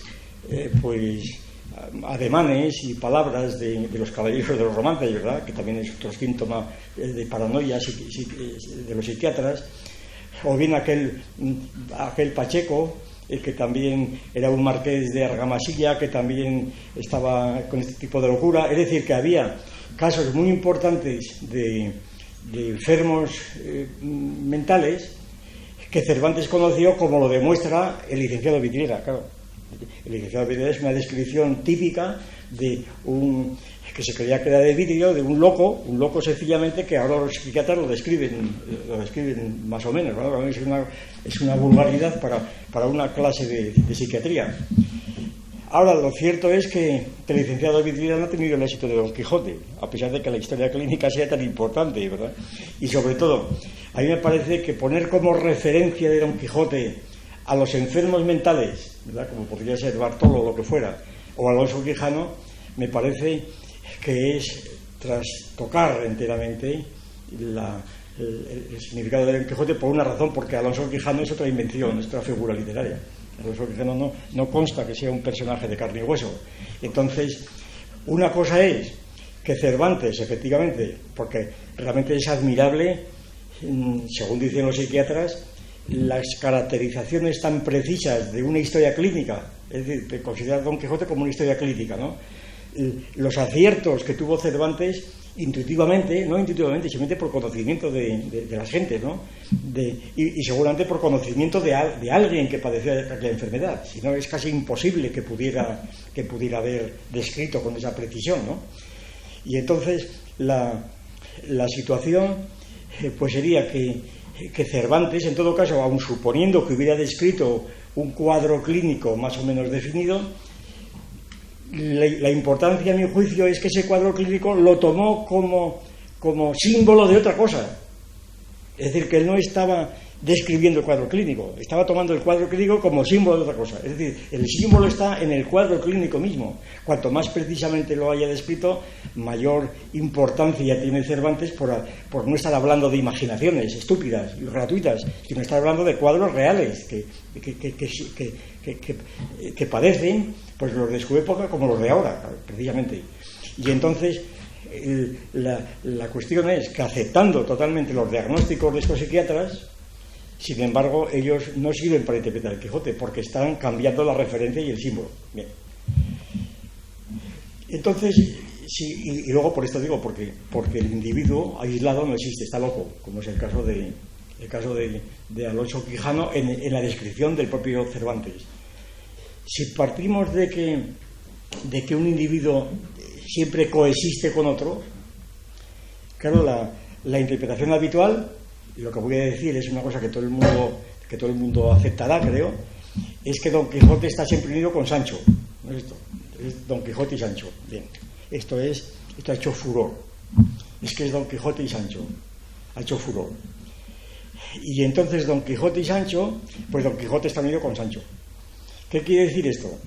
Speaker 2: ademanes y palabras de los caballeros de los romances, ¿verdad? Que también es otro síntoma de paranoia de los psiquiatras. O bien aquel Pacheco, que también era un marqués de Argamasilla, que también estaba con este tipo de locura. Es decir, que había casos muy importantes de enfermos mentales que Cervantes conoció, como lo demuestra el licenciado Vidriera. Claro, el licenciado Vidriera es una descripción típica de un que se creía que era de vidrio, de un loco sencillamente, que ahora los psiquiatras lo describen más o menos, ¿no? Es una vulgaridad para una clase de psiquiatría. Ahora, lo cierto es que el licenciado Vidriera no ha tenido el éxito de Don Quijote, a pesar de que la historia clínica sea tan importante, ¿verdad? Y sobre todo, a mí me parece que poner como referencia de Don Quijote a los enfermos mentales, ¿verdad? Como podría ser Bartolo o lo que fuera, o Alonso Quijano, me parece que es trastocar enteramente el significado de Don Quijote, por una razón, porque Alonso Quijano es otra invención, es otra figura literaria. Alonso Quijano no consta que sea un personaje de carne y hueso. Entonces, una cosa es que Cervantes, efectivamente, porque realmente es admirable, según dicen los psiquiatras, las caracterizaciones tan precisas de una historia clínica, es decir, considerar Don Quijote como una historia clínica, ¿no? Los aciertos que tuvo Cervantes intuitivamente, no intuitivamente, simplemente por conocimiento de las gentes, ¿no? Y seguramente por conocimiento de alguien que padecía de la enfermedad. Si no, es casi imposible que pudiera haber descrito con esa precisión, ¿no? Y entonces la situación pues sería que Cervantes, en todo caso, aun suponiendo que hubiera descrito un cuadro clínico más o menos definido, la importancia, a mi juicio, es que ese cuadro clínico lo tomó como símbolo de otra cosa. Es decir, que él no estaba describiendo el cuadro clínico, estaba tomando el cuadro clínico como símbolo de otra cosa. Es decir, el símbolo está en el cuadro clínico mismo. Cuanto más precisamente lo haya descrito, mayor importancia tiene Cervantes por no estar hablando de imaginaciones estúpidas y gratuitas, sino estar hablando de cuadros reales que padecen pues los de su época como los de ahora, precisamente. Y entonces la cuestión es que, aceptando totalmente los diagnósticos de estos psiquiatras, sin embargo, ellos no sirven para interpretar el Quijote, porque están cambiando la referencia y el símbolo. Bien. Entonces, sí, y luego por esto digo, porque el individuo aislado no existe, está loco, como es el caso de Alonso Quijano en la descripción del propio Cervantes. Si partimos de que un individuo siempre coexiste con otro, claro, la interpretación habitual, y lo que voy a decir es una cosa que todo el mundo aceptará, creo, es que Don Quijote está siempre unido con Sancho. ¿No es esto? Es Don Quijote y Sancho. Bien, esto ha hecho furor. Es que es Don Quijote y Sancho. Ha hecho furor. Y entonces Don Quijote y Sancho, pues Don Quijote está unido con Sancho. ¿Qué quiere decir esto?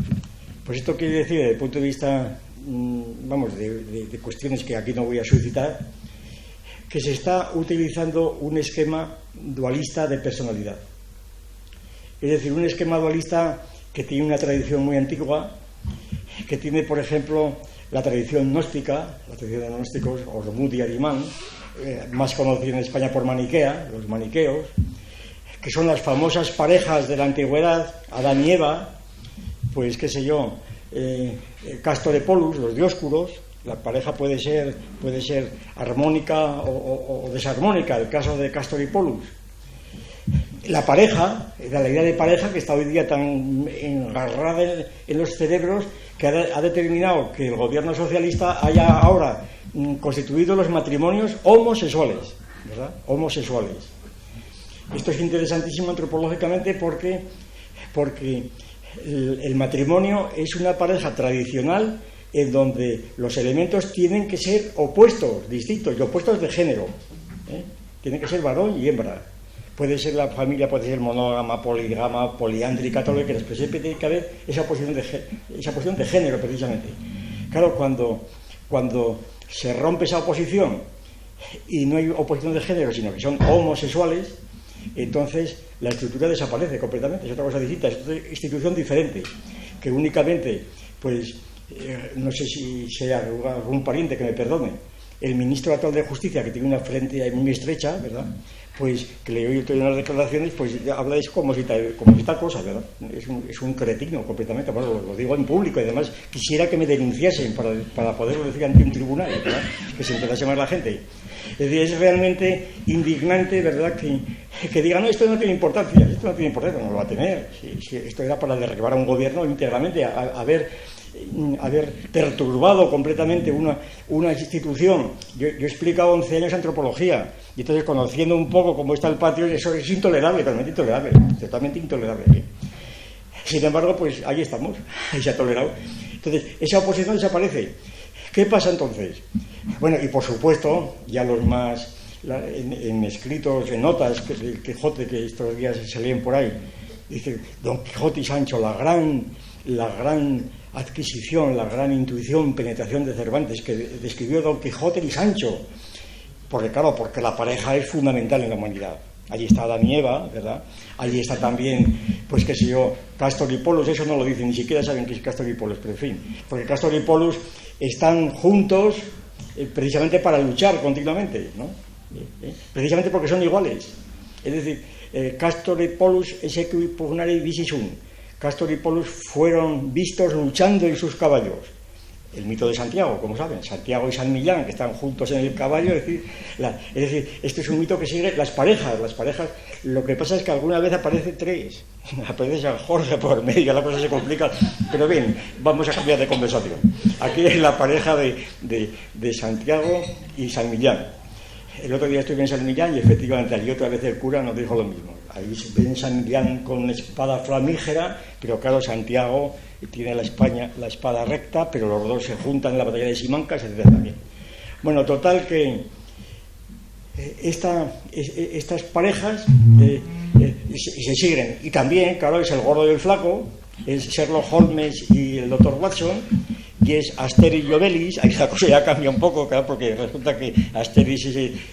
Speaker 2: Pues esto quiere decir, desde el punto de vista, de cuestiones que aquí no voy a suscitar, que se está utilizando un esquema dualista de personalidad. Es decir, un esquema dualista que tiene una tradición muy antigua, que tiene, por ejemplo, la tradición gnóstica, la tradición de gnósticos, Ormuzd y Arimán, más conocida en España por Maniquea, los maniqueos, que son las famosas parejas de la antigüedad, Adán y Eva, pues qué sé yo, Castor y Polus, los dioscuros. La pareja puede ser armónica o desarmónica, el caso de Castor y Polus. La pareja, la idea de pareja que está hoy día tan engarrada en los cerebros, que ha determinado que el gobierno socialista haya ahora constituido los matrimonios homosexuales, ¿verdad? Homosexuales. Esto es interesantísimo antropológicamente porque el matrimonio es una pareja tradicional en donde los elementos tienen que ser opuestos, distintos, y opuestos de género. Tienen que ser varón y hembra. Puede ser la familia, puede ser monógama, polígama, poliándrica, todo lo que les presente, tiene que haber esa oposición de género, precisamente. Claro, cuando se rompe esa oposición y no hay oposición de género, sino que son homosexuales, entonces la estructura desaparece completamente, es otra cosa distinta, es otra institución diferente, que únicamente, pues, no sé si hay algún pariente que me perdone, el ministro actual de Justicia, que tiene una frente muy estrecha, ¿verdad?, pues que le oí todas las declaraciones, pues habla de eso como si tal cosa, ¿verdad? Es un cretino completamente. Bueno, lo digo en público y además quisiera que me denunciasen para poderlo decir ante un tribunal, ¿verdad?, que se enterase más la gente. Es decir, es realmente indignante, ¿verdad?, que digan, no, esto no tiene importancia, no lo va a tener. Si esto era para derribar a un gobierno íntegramente, haber perturbado completamente una institución. Yo he explicado 11 años antropología, y entonces, conociendo un poco cómo está el patio, eso es intolerable, totalmente intolerable. Sin embargo, pues ahí estamos, ahí se ha tolerado. Entonces, esa oposición desaparece. ¿Qué pasa entonces? Bueno, y por supuesto, ya los más en escritos, en notas del Quijote, que estos días se leen por ahí, dice Don Quijote y Sancho, la gran adquisición, la gran intuición, penetración de Cervantes, que describió Don Quijote y Sancho, porque la pareja es fundamental en la humanidad. Allí está Adán y Eva, ¿verdad? Allí está también, pues qué sé yo, Castor y Polus, eso no lo dicen, ni siquiera saben qué es Castor y Polus, pero en fin, porque Castor y Polus están juntos precisamente para luchar continuamente, ¿no? Precisamente porque son iguales. Es decir, Castor y Polus es equipugnare visis sum. Castor y Polus fueron vistos luchando en sus caballos. El mito de Santiago, como saben, Santiago y San Millán, que están juntos en el caballo, es decir, este es un mito que sigue las parejas. Lo que pasa es que alguna vez aparecen tres, aparece San Jorge por medio, la cosa se complica, pero bien, vamos a cambiar de conversación. Aquí es la pareja de Santiago y San Millán. El otro día estuve en San Millán y efectivamente allí otra vez el cura nos dijo lo mismo. Ahí se ve en San Millán con espada flamígera, pero claro, Santiago tiene la espada recta, pero los dos se juntan en la batalla de Simancas, etc. también. Bueno, total que estas parejas se siguen. Y también, claro, es el gordo y el flaco, es Sherlock Holmes y el Dr. Watson, y es Asterix y Obelix. Ahí la cosa ya cambia un poco, claro, porque resulta que Asterix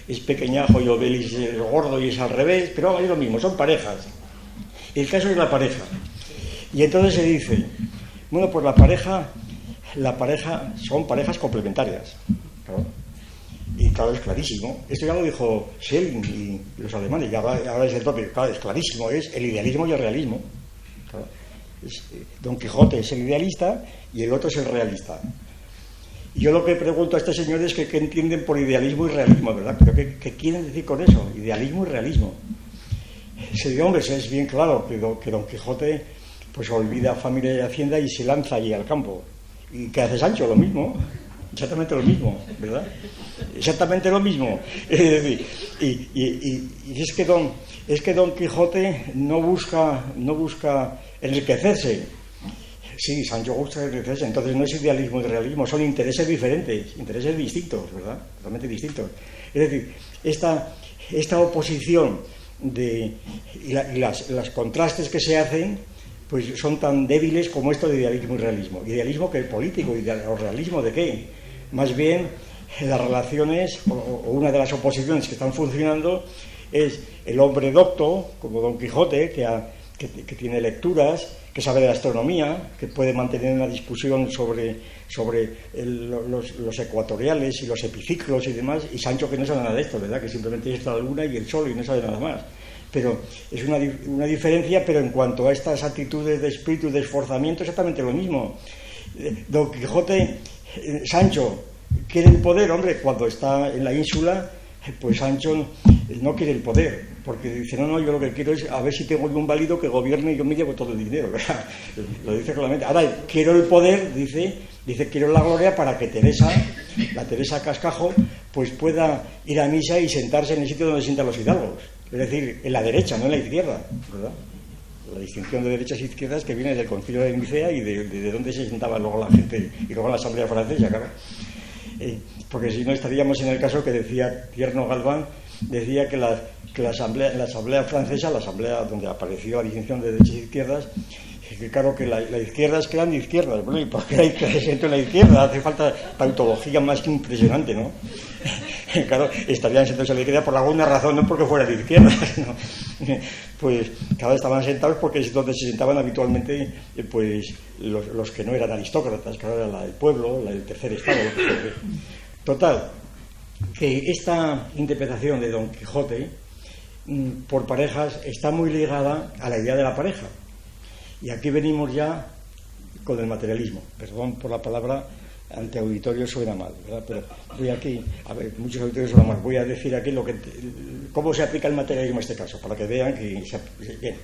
Speaker 2: es pequeñajo y Obelix es gordo y es al revés, pero es lo mismo, son parejas. El caso es la pareja. Y entonces se dice, bueno, pues la pareja son parejas complementarias, claro. Y claro, es clarísimo. Esto ya lo dijo Schelling y los alemanes, y ahora es el tópico. Claro, es clarísimo, es el idealismo y el realismo. Claro. Don Quijote es el idealista y el otro es el realista. Y yo lo que pregunto a este señor es que qué entienden por idealismo y realismo, ¿verdad? Pero ¿qué quieren decir con eso? Idealismo y realismo. Hombre, es bien claro que Don Quijote pues olvida familia y hacienda y se lanza allí al campo. ¿Y qué hace Sancho? Lo mismo. Exactamente lo mismo, ¿verdad? Exactamente lo mismo. Es decir, y es que Don Quijote no busca enriquecerse. Sí, Sancho gusta enriquecerse, entonces no es idealismo y realismo, son intereses diferentes, intereses distintos, ¿verdad? Totalmente distintos. Es decir, esta oposición y las contrastes que se hacen, pues son tan débiles como esto de idealismo y realismo. Idealismo que es político, o realismo de qué. Más bien, las relaciones, o una de las oposiciones que están funcionando, es el hombre docto, como Don Quijote, que que tiene lecturas, que sabe de la astronomía, que puede mantener una discusión sobre los ecuatoriales y los epiciclos y demás, y Sancho que no sabe nada de esto, ¿verdad? Que simplemente es la luna y el sol y no sabe nada más. Pero es una diferencia, pero en cuanto a estas actitudes de espíritu y de esforzamiento, exactamente lo mismo. Don Quijote, Sancho quiere el poder, hombre, cuando está en la ínsula, pues Sancho no quiere el poder, porque dice, no, yo lo que quiero es a ver si tengo un válido que gobierne y yo me llevo todo el dinero, ¿verdad? Lo dice claramente. Ahora, quiero el poder, dice, quiero la gloria para que la Teresa Cascajo, pues pueda ir a misa y sentarse en el sitio donde se sientan los hidalgos, es decir, en la derecha, no en la izquierda, ¿verdad? La distinción de derechas e izquierdas que viene del Concilio de Nicea y de dónde se sentaba luego la gente y luego en la Asamblea Francesa, claro. Porque si no estaríamos en el caso que decía Tierno Galván, decía que la Asamblea Francesa, la Asamblea donde apareció la distinción de derechas e izquierdas, que claro que la izquierda es que eran de izquierdas, bueno, ¿y por qué hay clases entre la izquierda? Hace falta tautología más que impresionante, ¿no? Claro, estarían sentados a la izquierda por alguna razón, no porque fuera de izquierdas, ¿no? Pues claro, estaban sentados porque es donde se sentaban habitualmente pues los que no eran aristócratas, claro, era la del pueblo, la del tercer estado. Total, que esta interpretación de Don Quijote por parejas está muy ligada a la idea de la pareja. Y aquí venimos ya con el materialismo. Perdón por la palabra, ante auditorio suena mal, ¿verdad? Pero voy aquí, a ver, muchos auditorios suenan mal. Voy a decir aquí cómo se aplica el materialismo en este caso, para que vean que bien.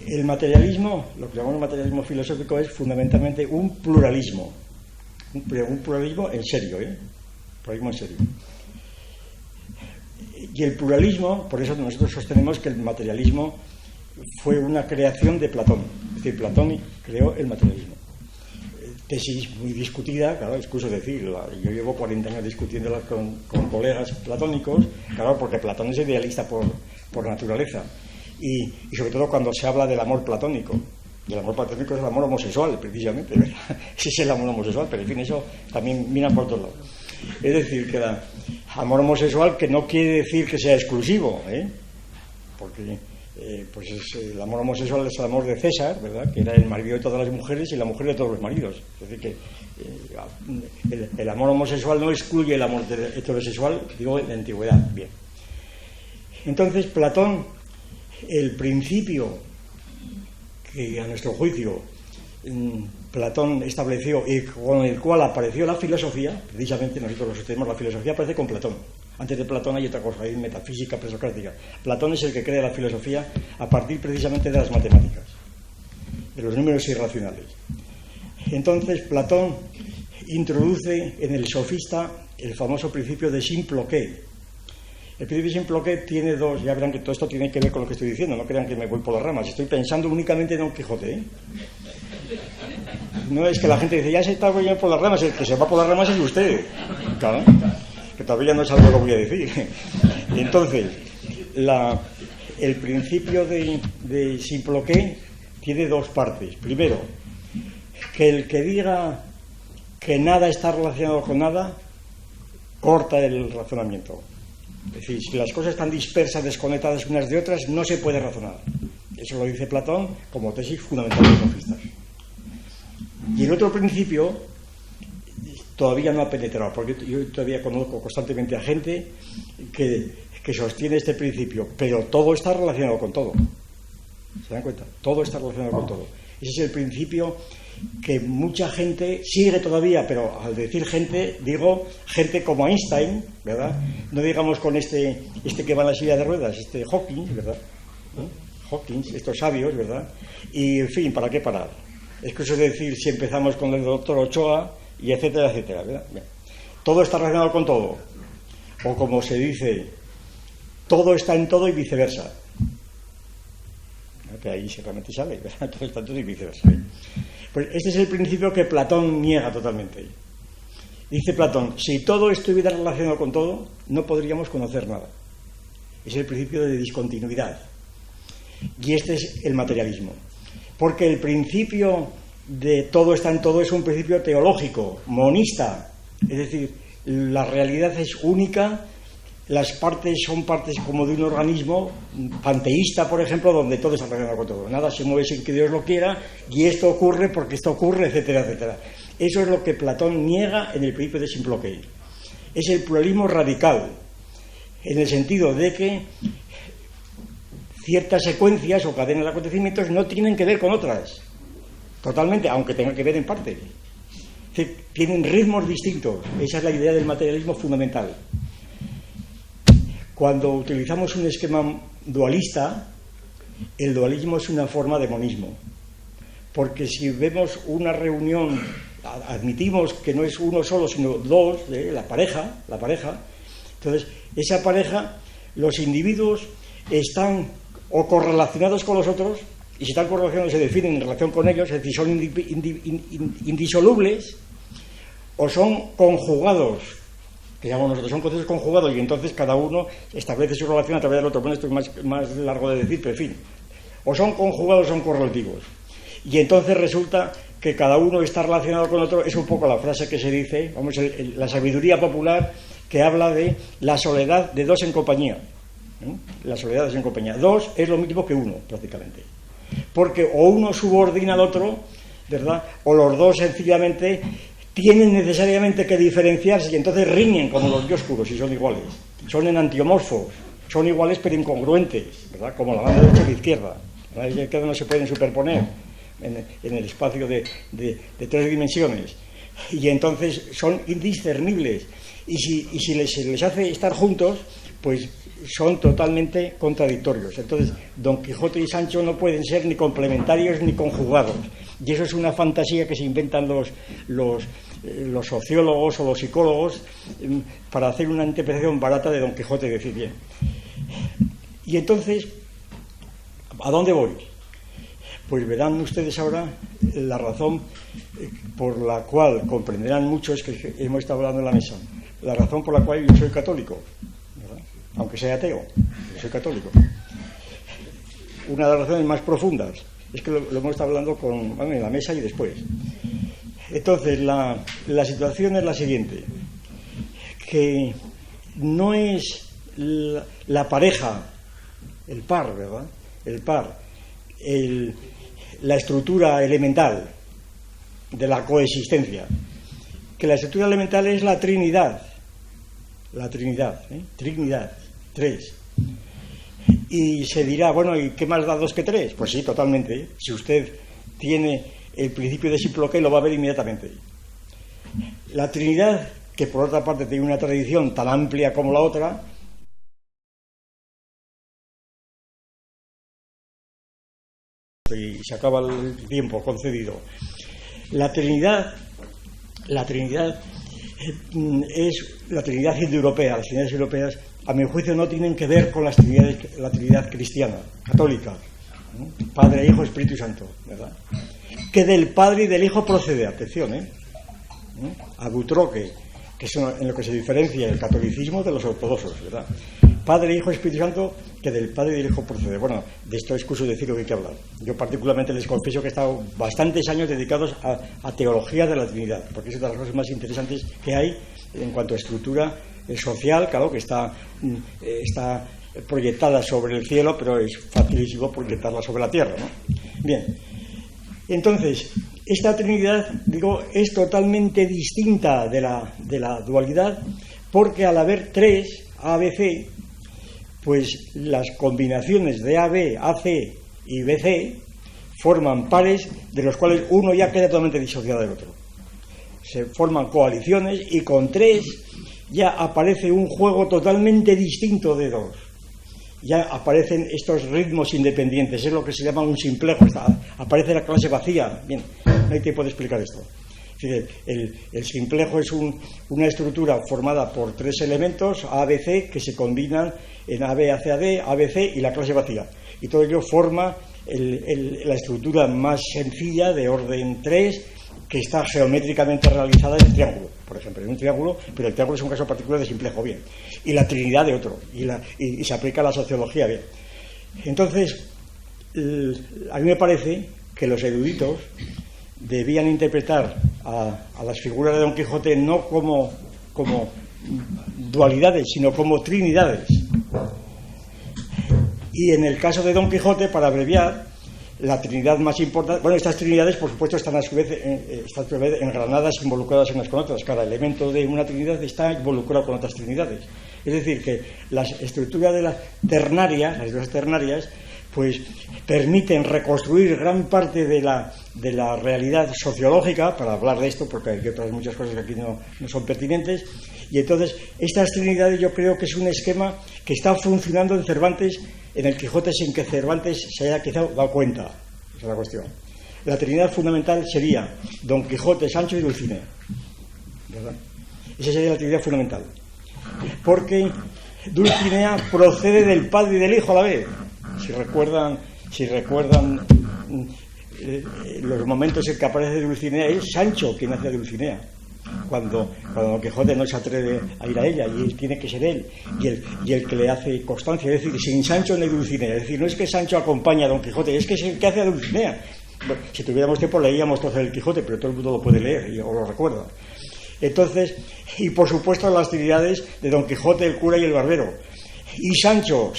Speaker 2: El materialismo, lo que llamamos materialismo filosófico, es fundamentalmente un pluralismo. Un pluralismo en serio, pluralismo en serio. Y el pluralismo, por eso nosotros sostenemos que el materialismo fue una creación de Platón. Es decir, Platón creó el materialismo. Tesis muy discutida, claro, excuso decir, yo llevo 40 años discutiéndola con colegas platónicos, claro, porque Platón es idealista por naturaleza. Y sobre todo cuando se habla del amor platónico. Y el amor platónico es el amor homosexual, precisamente, ¿verdad? Ese es el amor homosexual, pero en fin, eso también mira por todos lados. Es decir, que el amor homosexual, que no quiere decir que sea exclusivo, porque pues el amor homosexual es el amor de César, ¿verdad? Que era el marido de todas las mujeres y la mujer de todos los maridos. Es decir, que el amor homosexual no excluye el amor heterosexual, digo, en la antigüedad. Bien. Entonces, Platón, el principio que a nuestro juicio Platón estableció y con el cual apareció la filosofía, precisamente nosotros lo sostenemos, la filosofía aparece con Platón. Antes de Platón hay otra cosa, hay metafísica presocrática. Platón es el que crea la filosofía a partir precisamente de las matemáticas, de los números irracionales. Entonces Platón introduce en el sofista el famoso principio de Simploqué. El principio de Simploqué tiene dos, ya verán que todo esto tiene que ver con lo que estoy diciendo, no crean que me voy por las ramas, estoy pensando únicamente en Don Quijote, No es que la gente dice, ya se está yendo por las ramas, el que se va por las ramas es usted, claro, que todavía no sabe lo que voy a decir. Entonces, el principio de Simploqué tiene dos partes. Primero, que el que diga que nada está relacionado con nada, corta el razonamiento. Es decir, si las cosas están dispersas, desconectadas unas de otras, no se puede razonar. Eso lo dice Platón como tesis fundamental de los sofistas. Y el otro principio todavía no ha penetrado, porque yo todavía conozco constantemente a gente que sostiene este principio, pero todo está relacionado con todo. ¿Se dan cuenta? Todo está relacionado con todo. Ese es el principio que mucha gente sigue todavía, pero al decir gente, digo gente como Einstein, ¿verdad? No digamos con este que va en la silla de ruedas, Hawking, ¿verdad? Hawking, estos sabios, ¿verdad? Y, en fin, ¿para qué parar? Es que eso es decir, si empezamos con el doctor Ochoa, y etcétera, etcétera, ¿verdad? Bien. Todo está relacionado con todo. O como se dice, todo está en todo y viceversa. Que ahí realmente sale, ¿verdad? Todo está en todo y viceversa. Pues este es el principio que Platón niega totalmente. Dice Platón, si todo estuviera relacionado con todo, no podríamos conocer nada. Es el principio de discontinuidad. Y este es el materialismo. Porque el principio de todo está en todo es un principio teológico, monista. Es decir, la realidad es única, las partes son partes como de un organismo panteísta, por ejemplo, donde todo está relacionado con todo. Nada se mueve sin que Dios lo quiera, y esto ocurre porque esto ocurre, etcétera, etcétera. Eso es lo que Platón niega en el Principio de Simploquei. Es el pluralismo radical, en el sentido de que ciertas secuencias o cadenas de acontecimientos no tienen que ver con otras, totalmente, aunque tengan que ver en parte. Tienen ritmos distintos. Esa es la idea del materialismo fundamental. Cuando utilizamos un esquema dualista, el dualismo es una forma de monismo, porque si vemos una reunión, admitimos que no es uno solo sino dos, la pareja, entonces esa pareja, los individuos están o correlacionados con los otros, y si están correlacionados se definen en relación con ellos, es decir, son indisolubles, o son conjugados, que llamamos nosotros, son procesos conjugados, y entonces cada uno establece su relación a través del otro. Bueno, esto es más largo de decir, pero en fin, o son conjugados o son correlativos, y entonces resulta que cada uno está relacionado con otro. Es un poco la frase que se dice, vamos, la sabiduría popular, que habla de la soledad de dos en compañía. La soledad de dos en compañía. Dos es lo mismo que uno, prácticamente, porque o uno subordina al otro, ¿verdad?, o los dos sencillamente tienen necesariamente que diferenciarse, y entonces riñen como los dioscuros y son iguales, son enantiomorfos, son iguales pero incongruentes, ¿verdad?, como la banda derecha y la izquierda. La derecha y la izquierda no se pueden superponer en el espacio de 3 dimensiones, y entonces son indiscernibles, y si se les hace estar juntos, pues son totalmente contradictorios. Entonces Don Quijote y Sancho no pueden ser ni complementarios ni conjugados, y eso es una fantasía que se inventan los sociólogos o los psicólogos para hacer una interpretación barata de Don Quijote y decir bien. Y entonces, ¿a dónde voy? Pues verán ustedes ahora la razón por la cual comprenderán muchos que hemos estado hablando en la mesa, la razón por la cual yo soy católico, ¿verdad?, aunque sea ateo, yo soy católico. Una de las razones más profundas es que lo hemos estado hablando en la mesa y después. Entonces la situación es la siguiente, que no es la pareja, el par, ¿verdad?, el par, la estructura elemental de la coexistencia, que la estructura elemental es la Trinidad, Trinidad, 3. Y se dirá, bueno, ¿y qué más da 2 que 3? Pues sí, totalmente. Si usted tiene el principio de Simploquei lo va a ver inmediatamente. La Trinidad, que por otra parte tiene una tradición tan amplia como la otra, y se acaba el tiempo concedido. La Trinidad es la Trinidad indoeuropea. Las Trinidades europeas, a mi juicio, no tienen que ver con la Trinidad cristiana, católica, ¿no? Padre, Hijo, Espíritu Santo, ¿verdad?, que del Padre y del Hijo procede, atención, abutroque, que es en lo que se diferencia el catolicismo de los ortodoxos, ¿verdad? Padre, Hijo, Espíritu Santo, que del Padre y del Hijo procede. Bueno, de esto es excuso decir lo que hay que hablar. Yo particularmente les confieso que he estado bastantes años dedicados a teología de la Trinidad, porque es una de las cosas más interesantes que hay en cuanto a estructura social, claro, que está proyectada sobre el cielo, pero es facilísimo proyectarla sobre la tierra, ¿no? Bien, entonces, esta Trinidad, digo, es totalmente distinta de la dualidad, porque al haber 3 ABC, pues las combinaciones de AB, AC y BC forman pares de los cuales uno ya queda totalmente disociado del otro. Se forman coaliciones y con 3 ya aparece un juego totalmente distinto de 2. Ya aparecen estos ritmos independientes, es lo que se llama un simplejo, aparece la clase vacía. Bien, no hay tiempo de explicar esto. El simplejo es una estructura formada por 3 elementos, A, B, C, que se combinan en A, B, A, C, A, D, A, B, C y la clase vacía. Y todo ello forma la estructura más sencilla de orden 3, que está geométricamente realizada en el triángulo, por ejemplo, en un triángulo, pero el triángulo es un caso particular de simplejo, bien, y la Trinidad de otro, y se aplica a la sociología, bien. Entonces, a mí me parece que los eruditos debían interpretar a las figuras de Don Quijote no como dualidades, sino como trinidades. Y en el caso de Don Quijote, para abreviar, la trinidad más importante, bueno, estas trinidades por supuesto están a su vez engranadas, involucradas unas con otras. Cada elemento de una trinidad está involucrado con otras trinidades. Es decir, que la estructura de las dos ternarias, pues permiten reconstruir gran parte de la realidad sociológica, para hablar de esto, porque hay otras muchas cosas que aquí no son pertinentes. Y entonces, estas trinidades yo creo que es un esquema que está funcionando en Cervantes, en el Quijote, sin que Cervantes se haya quizá dado cuenta. Esa es la cuestión. La trinidad fundamental sería Don Quijote, Sancho y Dulcinea, ¿verdad? Esa sería la trinidad fundamental. Porque Dulcinea procede del padre y del hijo a la vez. Si recuerdan los momentos en que aparece Dulcinea, es Sancho quien hace a Dulcinea. Cuando Don Quijote no se atreve a ir a ella, y él tiene que ser él, y el que le hace constancia. Es decir, sin Sancho no hay Dulcinea. Es decir, no es que Sancho acompañe a Don Quijote, es que es el que hace a Dulcinea. Bueno, si tuviéramos tiempo leíamos todo el Quijote, pero todo el mundo lo puede leer o lo recuerda. Entonces, y por supuesto las trinidades de Don Quijote, el cura y el barbero. Y Sancho,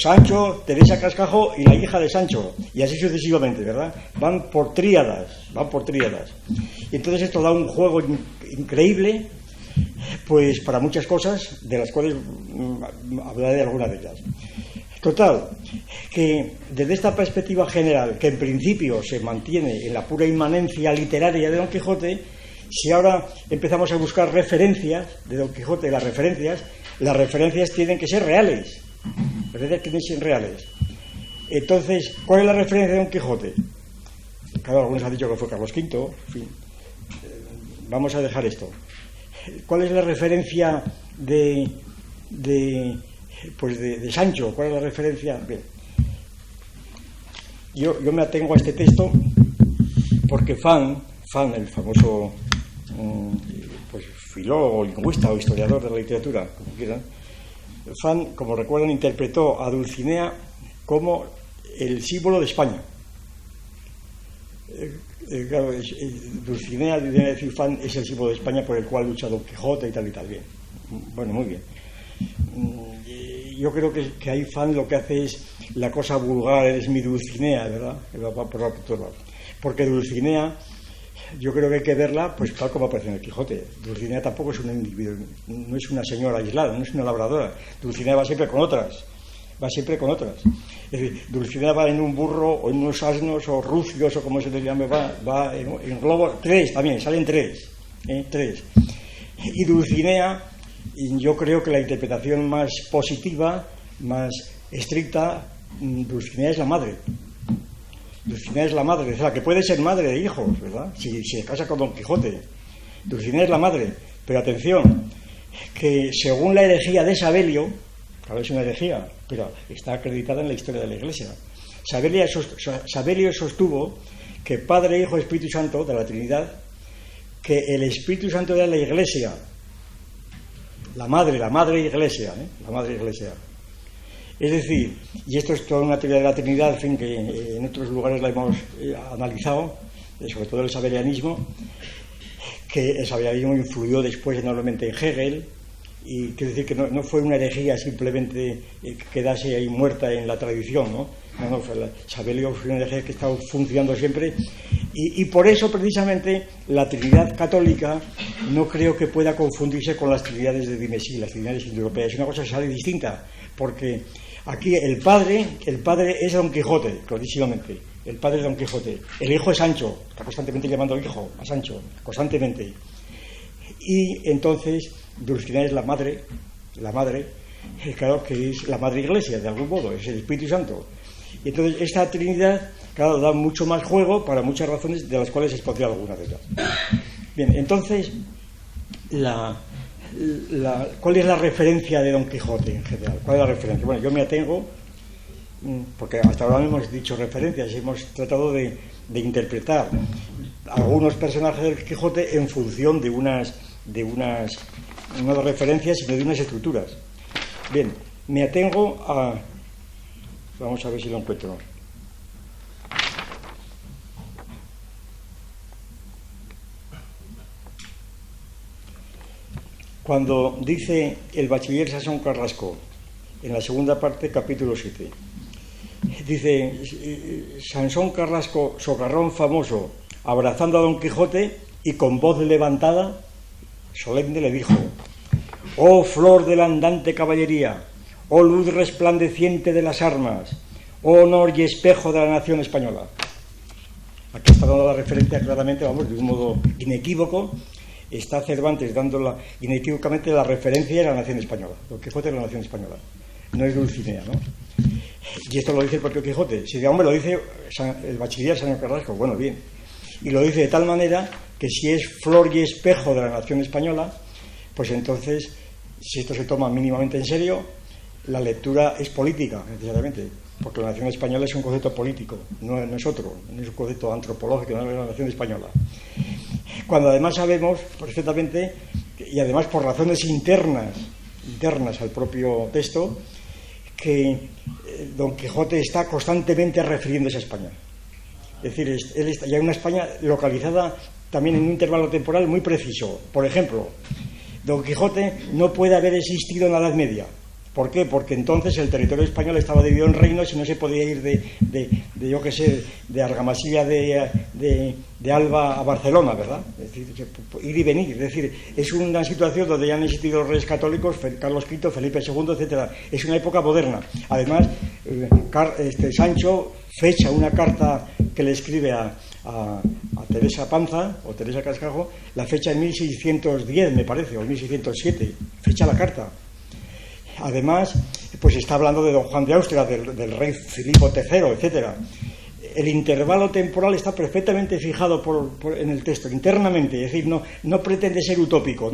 Speaker 2: Teresa Cascajo y la hija de Sancho, y así sucesivamente, ¿verdad? Van por tríadas. Y entonces esto da un juego increíble, pues para muchas cosas, de las cuales hablaré de algunas de ellas. Total, que desde esta perspectiva general, que en principio se mantiene en la pura inmanencia literaria de Don Quijote, si ahora empezamos a buscar referencias de Don Quijote, las referencias tienen que ser reales. Entonces, ¿cuál es la referencia de Don Quijote? Claro, algunos han dicho que fue Carlos V, en fin. Vamos a dejar esto. ¿Cuál es la referencia de Sancho? ¿Cuál es la referencia? Bien. Yo me atengo a este texto porque Fan, el famoso pues filólogo, lingüista o historiador de la literatura, como quieran, Fan, como recuerdan, interpretó a Dulcinea como el símbolo de España. Claro, Dulcinea, decir Fan, es el símbolo de España por el cual lucha Don Quijote y tal y tal. Bien. Bueno, muy bien. Yo creo que ahí Fan lo que hace es la cosa vulgar, eres mi Dulcinea, ¿verdad? Porque Dulcinea, yo creo que hay que verla pues tal como aparece en el Quijote. Dulcinea tampoco es un individuo, no es una señora aislada, no es una labradora. Dulcinea va siempre con otras. Es decir, Dulcinea va en un burro o en unos asnos o rucios o como se le llame, va en globo. Salen tres. Y Dulcinea, yo creo que la interpretación más positiva, más estricta, Dulcinea es la madre. Dulcinea es la madre, es la que puede ser madre de hijos, ¿verdad? Si se casa con Don Quijote. Dulcinea es la madre, pero atención, que según la herejía de Sabelio, claro, es una herejía, pero está acreditada en la historia de la Iglesia. Sabelio sostuvo que Padre, Hijo, Espíritu Santo, de la Trinidad, que el Espíritu Santo era la Iglesia, la madre Iglesia, la madre Iglesia. Es decir, y esto es toda una teoría de la Trinidad, en fin, que en otros lugares la hemos analizado, sobre todo el sabelianismo, que el sabelianismo influyó después enormemente en Hegel, y quiero decir que no fue una herejía simplemente que quedase ahí muerta en la tradición, ¿no? Sabelio fue una herejía que ha estado funcionando siempre, y por eso precisamente la Trinidad católica no creo que pueda confundirse con las Trinidades de Dimesí, las Trinidades indoeuropeas. Es una cosa que sale distinta, porque aquí el padre es Don Quijote, clarísimamente. El padre es Don Quijote. El hijo es Sancho, está constantemente llamando hijo a Sancho, constantemente. Y entonces Dulcinea es la madre, claro que es la madre Iglesia, de algún modo, es el Espíritu Santo. Y entonces esta Trinidad, claro, da mucho más juego para muchas razones, de las cuales expondré algunas de ellas. Bien, entonces, ¿cuál es la referencia de Don Quijote en general? ¿Cuál es la referencia? Bueno, yo me atengo, porque hasta ahora no hemos dicho referencias, hemos tratado de interpretar algunos personajes del Quijote en función de unas no de referencias, sino de unas estructuras. Bien, me atengo a... Vamos a ver si lo encuentro. cuando dice el bachiller Sansón Carrasco, en la segunda parte, capítulo 7, dice: Sansón Carrasco, socarrón famoso, abrazando a Don Quijote y con voz levantada, solemne, le dijo: oh flor de la andante caballería, oh luz resplandeciente de las armas, oh honor y espejo de la nación española. Aquí está dando la referencia claramente, vamos, de un modo inequívoco, está Cervantes dando inequívocamente la referencia a la nación española. Don Quijote es la nación española, no es Dulcinea, ¿no? Y esto lo dice el propio Quijote. Si hombre, lo dice el bachiller Sansón Carrasco, bueno, bien. Y lo dice de tal manera que si es flor y espejo de la nación española, pues entonces, si esto se toma mínimamente en serio, la lectura es política, necesariamente, porque la nación española es un concepto político, no es otro, no es un concepto antropológico, no es la nación española. Cuando además sabemos perfectamente, y además por razones internas al propio texto, que Don Quijote está constantemente refiriéndose a España. Es decir, él está ya en una España localizada también en un intervalo temporal muy preciso. Por ejemplo, Don Quijote no puede haber existido en la Edad Media. ¿Por qué? Porque entonces el territorio español estaba dividido en reinos y no se podía ir de Argamasilla de Alba a Barcelona, ¿verdad? Es decir, ir y venir. Es decir, es una situación donde ya han existido los reyes católicos, Carlos V, Felipe II, etcétera. Es una época moderna. Además, Sancho fecha una carta que le escribe a Teresa Panza o Teresa Cascajo, la fecha en 1610, me parece, o 1607. Fecha la carta. Además, pues está hablando de don Juan de Austria, del rey Filipo III, etcétera. El intervalo temporal está perfectamente fijado en el texto, internamente, es decir, no pretende ser utópico,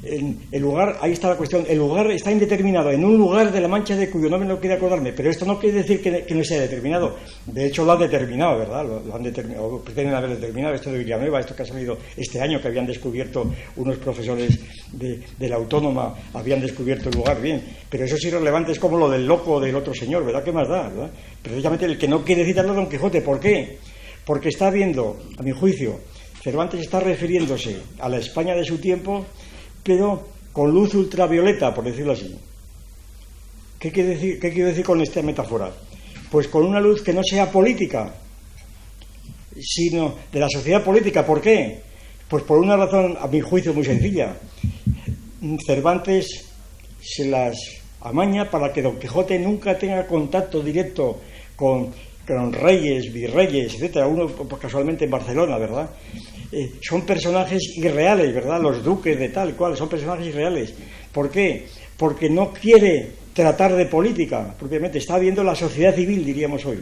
Speaker 2: el lugar, ahí está la cuestión, el lugar está indeterminado, en un lugar de la Mancha de cuyo nombre no quiero acordarme, pero esto no quiere decir que no sea determinado. De hecho lo han determinado, ¿verdad? Lo han determinado, o pretenden haber determinado. Esto de Villanueva, esto que ha salido este año, que habían descubierto unos profesores de la Autónoma, habían descubierto el lugar, bien, pero eso es irrelevante, es como lo del loco del otro señor, ¿verdad? ¿Qué más da? ¿Verdad? Precisamente el que no quiere citarlo es Don Quijote. ¿Por qué? Porque está viendo, a mi juicio, Cervantes está refiriéndose a la España de su tiempo, pero con luz ultravioleta, por decirlo así. ¿Qué quiero decir con esta metáfora? Pues con una luz que no sea política, sino de la sociedad política. ¿Por qué? Pues por una razón, a mi juicio, muy sencilla. Cervantes se las amaña para que Don Quijote nunca tenga contacto directo con reyes, virreyes, etcétera. Uno, pues, casualmente en Barcelona, ¿verdad? Son personajes irreales, ¿verdad? Los duques de tal y cual son personajes irreales. ¿Por qué? Porque no quiere tratar de política propiamente. Está viendo la sociedad civil, diríamos hoy.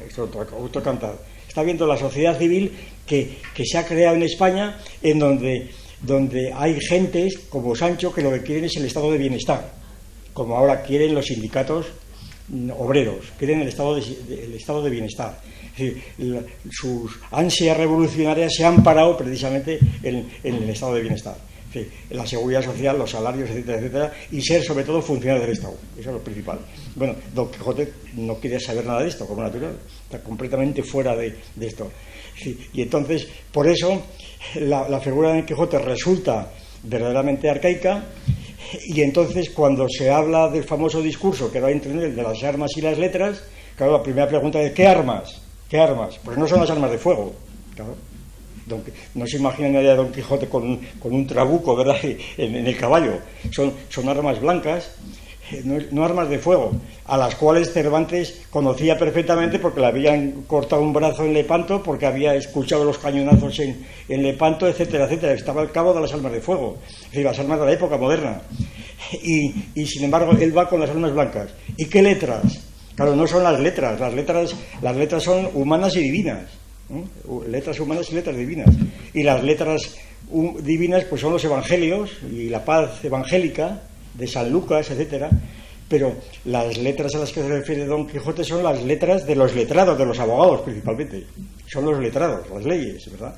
Speaker 2: Esto es otro cantar. Está viendo la sociedad civil que se ha creado en España, en donde hay gentes como Sancho que lo que quieren es el estado de bienestar, como ahora quieren los sindicatos obreros, quieren el estado de bienestar. Es decir, sus ansias revolucionarias se han parado precisamente en el estado de bienestar. Es decir, la seguridad social, los salarios, etcétera, etcétera, y ser sobre todo funcionario del Estado. Eso es lo principal. Bueno, Don Quijote no quería saber nada de esto, como natural. Está completamente fuera de esto. Sí, y entonces, por eso, la figura de Don Quijote resulta verdaderamente arcaica. Y entonces, cuando se habla del famoso discurso que da a entender de las armas y las letras, claro, la primera pregunta es: ¿qué armas? ¿Qué armas? Pues no son las armas de fuego, claro. No se imagina nadie a Don Quijote con un trabuco, ¿verdad?, en el caballo. Son armas blancas, no armas de fuego, a las cuales Cervantes conocía perfectamente porque le habían cortado un brazo en Lepanto, porque había escuchado los cañonazos en Lepanto, etcétera, etcétera. Estaba al cabo de las armas de fuego, es decir, las armas de la época moderna. Y sin embargo, él va con las armas blancas. ¿Y qué letras? Claro, no son las letras son humanas y divinas. Letras humanas y letras divinas. Y las letras divinas pues son los evangelios y la paz evangélica de San Lucas, etcétera. Pero las letras a las que se refiere Don Quijote son las letras de los letrados, de los abogados principalmente. Son los letrados, las leyes, ¿verdad?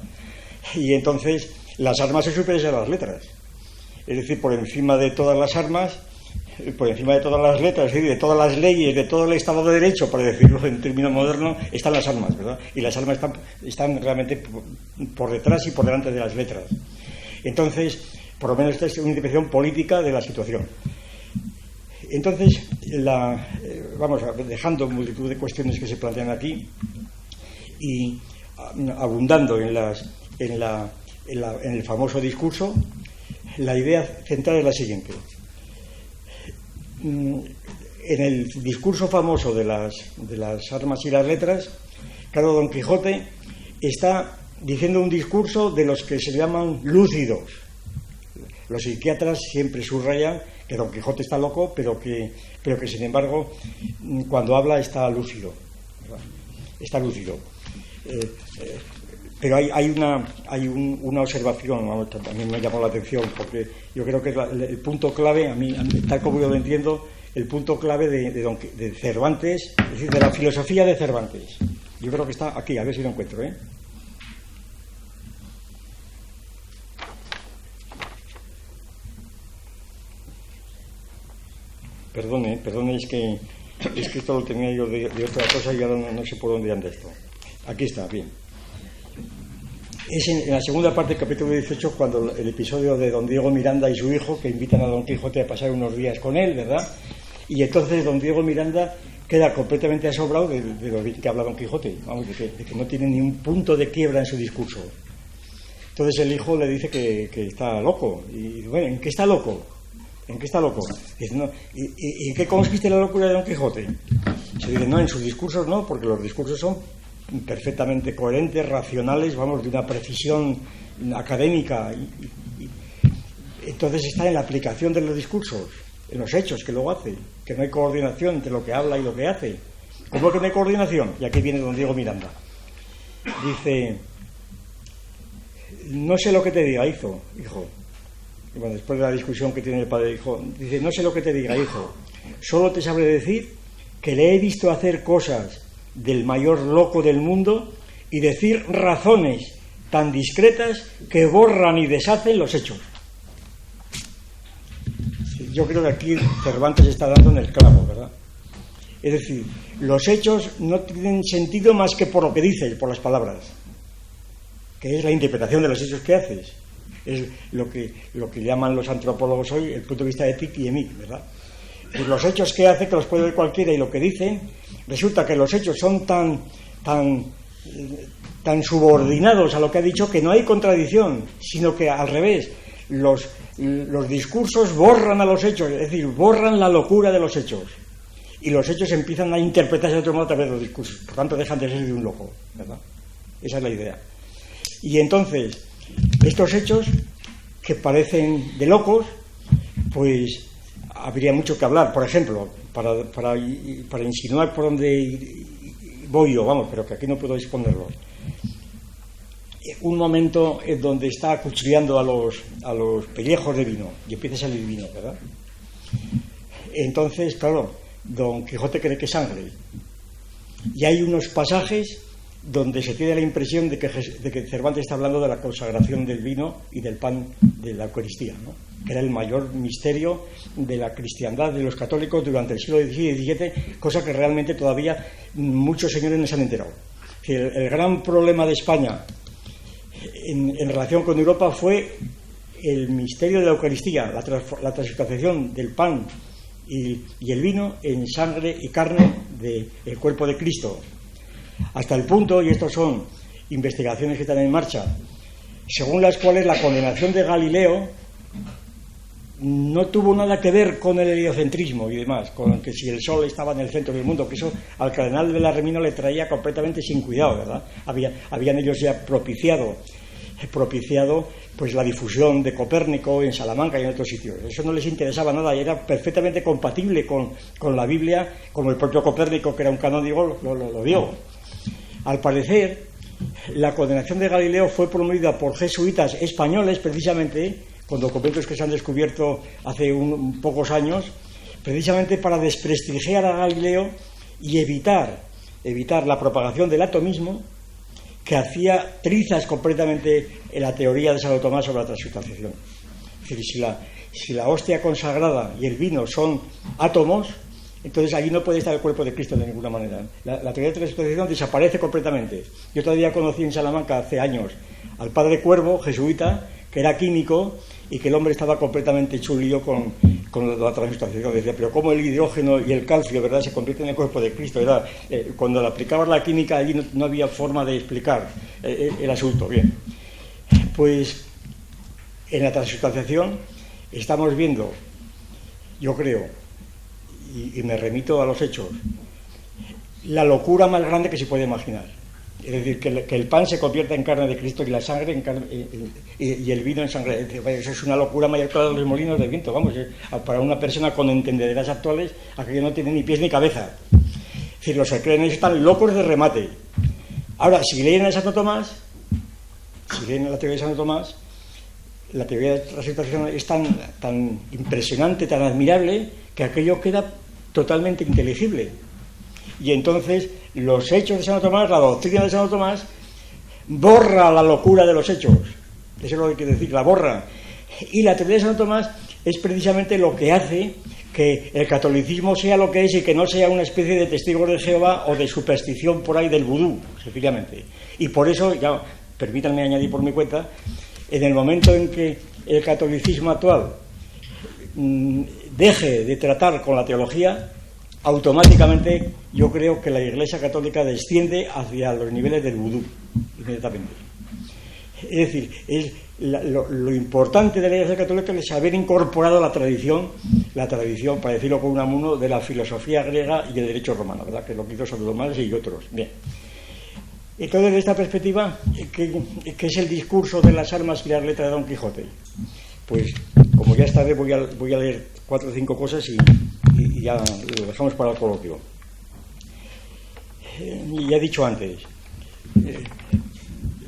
Speaker 2: Y entonces las armas son superiores a las letras. Es decir, por encima de todas las armas, por encima de todas las letras, es decir, de todas las leyes, de todo el Estado de Derecho, por decirlo en términos modernos, están las armas, ¿verdad? Y las armas están realmente por detrás y por delante de las letras. Entonces, por lo menos esta es una interpretación política de la situación. Entonces, vamos dejando multitud de cuestiones que se plantean aquí y abundando en el famoso discurso, la idea central es la siguiente. En el discurso famoso de las armas y las letras, claro, Don Quijote está diciendo un discurso de los que se llaman lúcidos. Los psiquiatras siempre subrayan que Don Quijote está loco, pero que sin embargo, cuando habla está lúcido, ¿verdad? Está lúcido. Pero hay una observación, también me llamó la atención, porque yo creo que es el punto clave, a mí, tal como yo lo entiendo, el punto clave de Cervantes, es decir, de la filosofía de Cervantes. Yo creo que está aquí, a ver si lo encuentro, ¿eh? Perdone, es que esto lo tenía yo de otra cosa y ahora no sé por dónde anda esto. Aquí está, bien. Es en la segunda parte del capítulo 18, cuando el episodio de Don Diego Miranda y su hijo, que invitan a Don Quijote a pasar unos días con él, ¿verdad? Y entonces Don Diego Miranda queda completamente asombrado de lo que habla Don Quijote, vamos, de que no tiene ni un punto de quiebra en su discurso. Entonces el hijo le dice que está loco. Y bueno, ¿en qué está loco? ¿En qué está loco? Dice, no, ¿y en qué consiste la locura de Don Quijote? Se dice, no, en sus discursos no, porque los discursos son perfectamente coherentes, racionales, vamos, de una precisión académica. Entonces está en la aplicación de los discursos, en los hechos que luego hace, que no hay coordinación entre lo que habla y lo que hace. ¿Cómo que no hay coordinación? Y aquí viene Don Diego Miranda. Dice, no sé lo que te diga, hijo. Y bueno, después de la discusión que tiene el padre y hijo, dice, no sé lo que te diga, hijo. Solo te sabré decir que le he visto hacer cosas del mayor loco del mundo y decir razones tan discretas que borran y deshacen los hechos. Yo creo que aquí Cervantes está dando en el clavo, ¿verdad? Es decir, los hechos no tienen sentido más que por lo que dices, por las palabras, que es la interpretación de los hechos que haces. Es lo que llaman los antropólogos hoy el punto de vista de tic y emic, ¿verdad? Pues los hechos que hace, que los puede ver cualquiera, y lo que dicen, resulta que los hechos son tan subordinados a lo que ha dicho que no hay contradicción, sino que al revés, los discursos borran a los hechos, es decir, borran la locura de los hechos, y los hechos empiezan a interpretarse de otro modo a través de los discursos, por tanto dejan de ser de un loco, ¿verdad? Esa es la idea. Y entonces, estos hechos que parecen de locos, pues habría mucho que hablar. Por ejemplo, para insinuar por dónde voy yo, vamos, pero que aquí no puedo exponerlo. Un momento en donde está acuchillando a los pellejos de vino y empieza a salir vino, ¿verdad? Entonces, claro, Don Quijote cree que es sangre. Y hay unos pasajes donde se tiene la impresión de que Cervantes está hablando de la consagración del vino y del pan de la Eucaristía, ¿no? Que era el mayor misterio de la cristiandad de los católicos durante el siglo XVI y XVII, cosa que realmente todavía muchos señores no se han enterado. El gran problema de España en relación con Europa fue el misterio de la Eucaristía, la transformación del pan y el vino en sangre y carne del cuerpo de Cristo. Hasta el punto, y estos son investigaciones que están en marcha, según las cuales la condenación de Galileo no tuvo nada que ver con el heliocentrismo y demás, con que si el sol estaba en el centro del mundo, que eso al cardenal de la Remino le traía completamente sin cuidado, ¿verdad? Habían ellos ya propiciado pues la difusión de Copérnico en Salamanca y en otros sitios. Eso no les interesaba nada y era perfectamente compatible con la Biblia, como el propio Copérnico, que era un canónigo, lo dio. Al parecer, la condenación de Galileo fue promovida por jesuitas españoles, precisamente, con documentos que se han descubierto hace pocos años, precisamente para desprestigiar a Galileo y evitar la propagación del atomismo, que hacía trizas completamente en la teoría de Santo Tomás sobre la transubstanciación. Es decir, si la hostia consagrada y el vino son átomos, entonces allí no puede estar el cuerpo de Cristo de ninguna manera. La teoría de transubstanciación desaparece completamente. Yo todavía conocí en Salamanca hace años al padre Cuervo, jesuita, que que era químico y que el hombre estaba completamente hecho un lío con la transmutación. Decía, pero cómo el hidrógeno y el calcio, ¿verdad?, se convierten en el cuerpo de Cristo, ¿verdad? Cuando le aplicabas la química allí no había forma de explicar el asunto. Bien, pues en la transubstanciación estamos viendo, yo creo, y me remito a los hechos, la locura más grande que se puede imaginar. Es decir, que el pan se convierta en carne de Cristo y la sangre en carne, y el vino en sangre. Es decir, eso es una locura mayor que los molinos de viento. Vamos, para una persona con entendederas actuales, aquello no tiene ni pies ni cabeza. Es decir, los que creen eso están locos de remate. Ahora, si leen a Santo Tomás, si leen la teoría de Santo Tomás, la teoría de la situación es tan impresionante, tan admirable, que aquello queda totalmente inteligible. Y entonces los hechos de Santo Tomás, la doctrina de Santo Tomás, borra la locura de los hechos. Eso es lo que quiere decir, la borra. Y la teoría de Santo Tomás es precisamente lo que hace que el catolicismo sea lo que es y que no sea una especie de testigos de Jehová o de superstición por ahí del vudú, sencillamente. Y por eso, ya permítanme añadir por mi cuenta, en el momento en que el catolicismo actual deje de tratar con la teología, automáticamente yo creo que la Iglesia Católica desciende hacia los niveles del vudú, inmediatamente. Es decir, lo importante de la Iglesia Católica es haber incorporado la tradición, para decirlo con un amuno, de la filosofía griega y el derecho romano, ¿verdad?, que lo que hizo Santo Tomás y otros. Bien. Entonces, de esta perspectiva, ¿qué es el discurso de las armas y las letras de Don Quijote? Pues, como ya esta vez voy a leer 4 o 5 cosas y ya lo dejamos para el coloquio. Ya he dicho antes,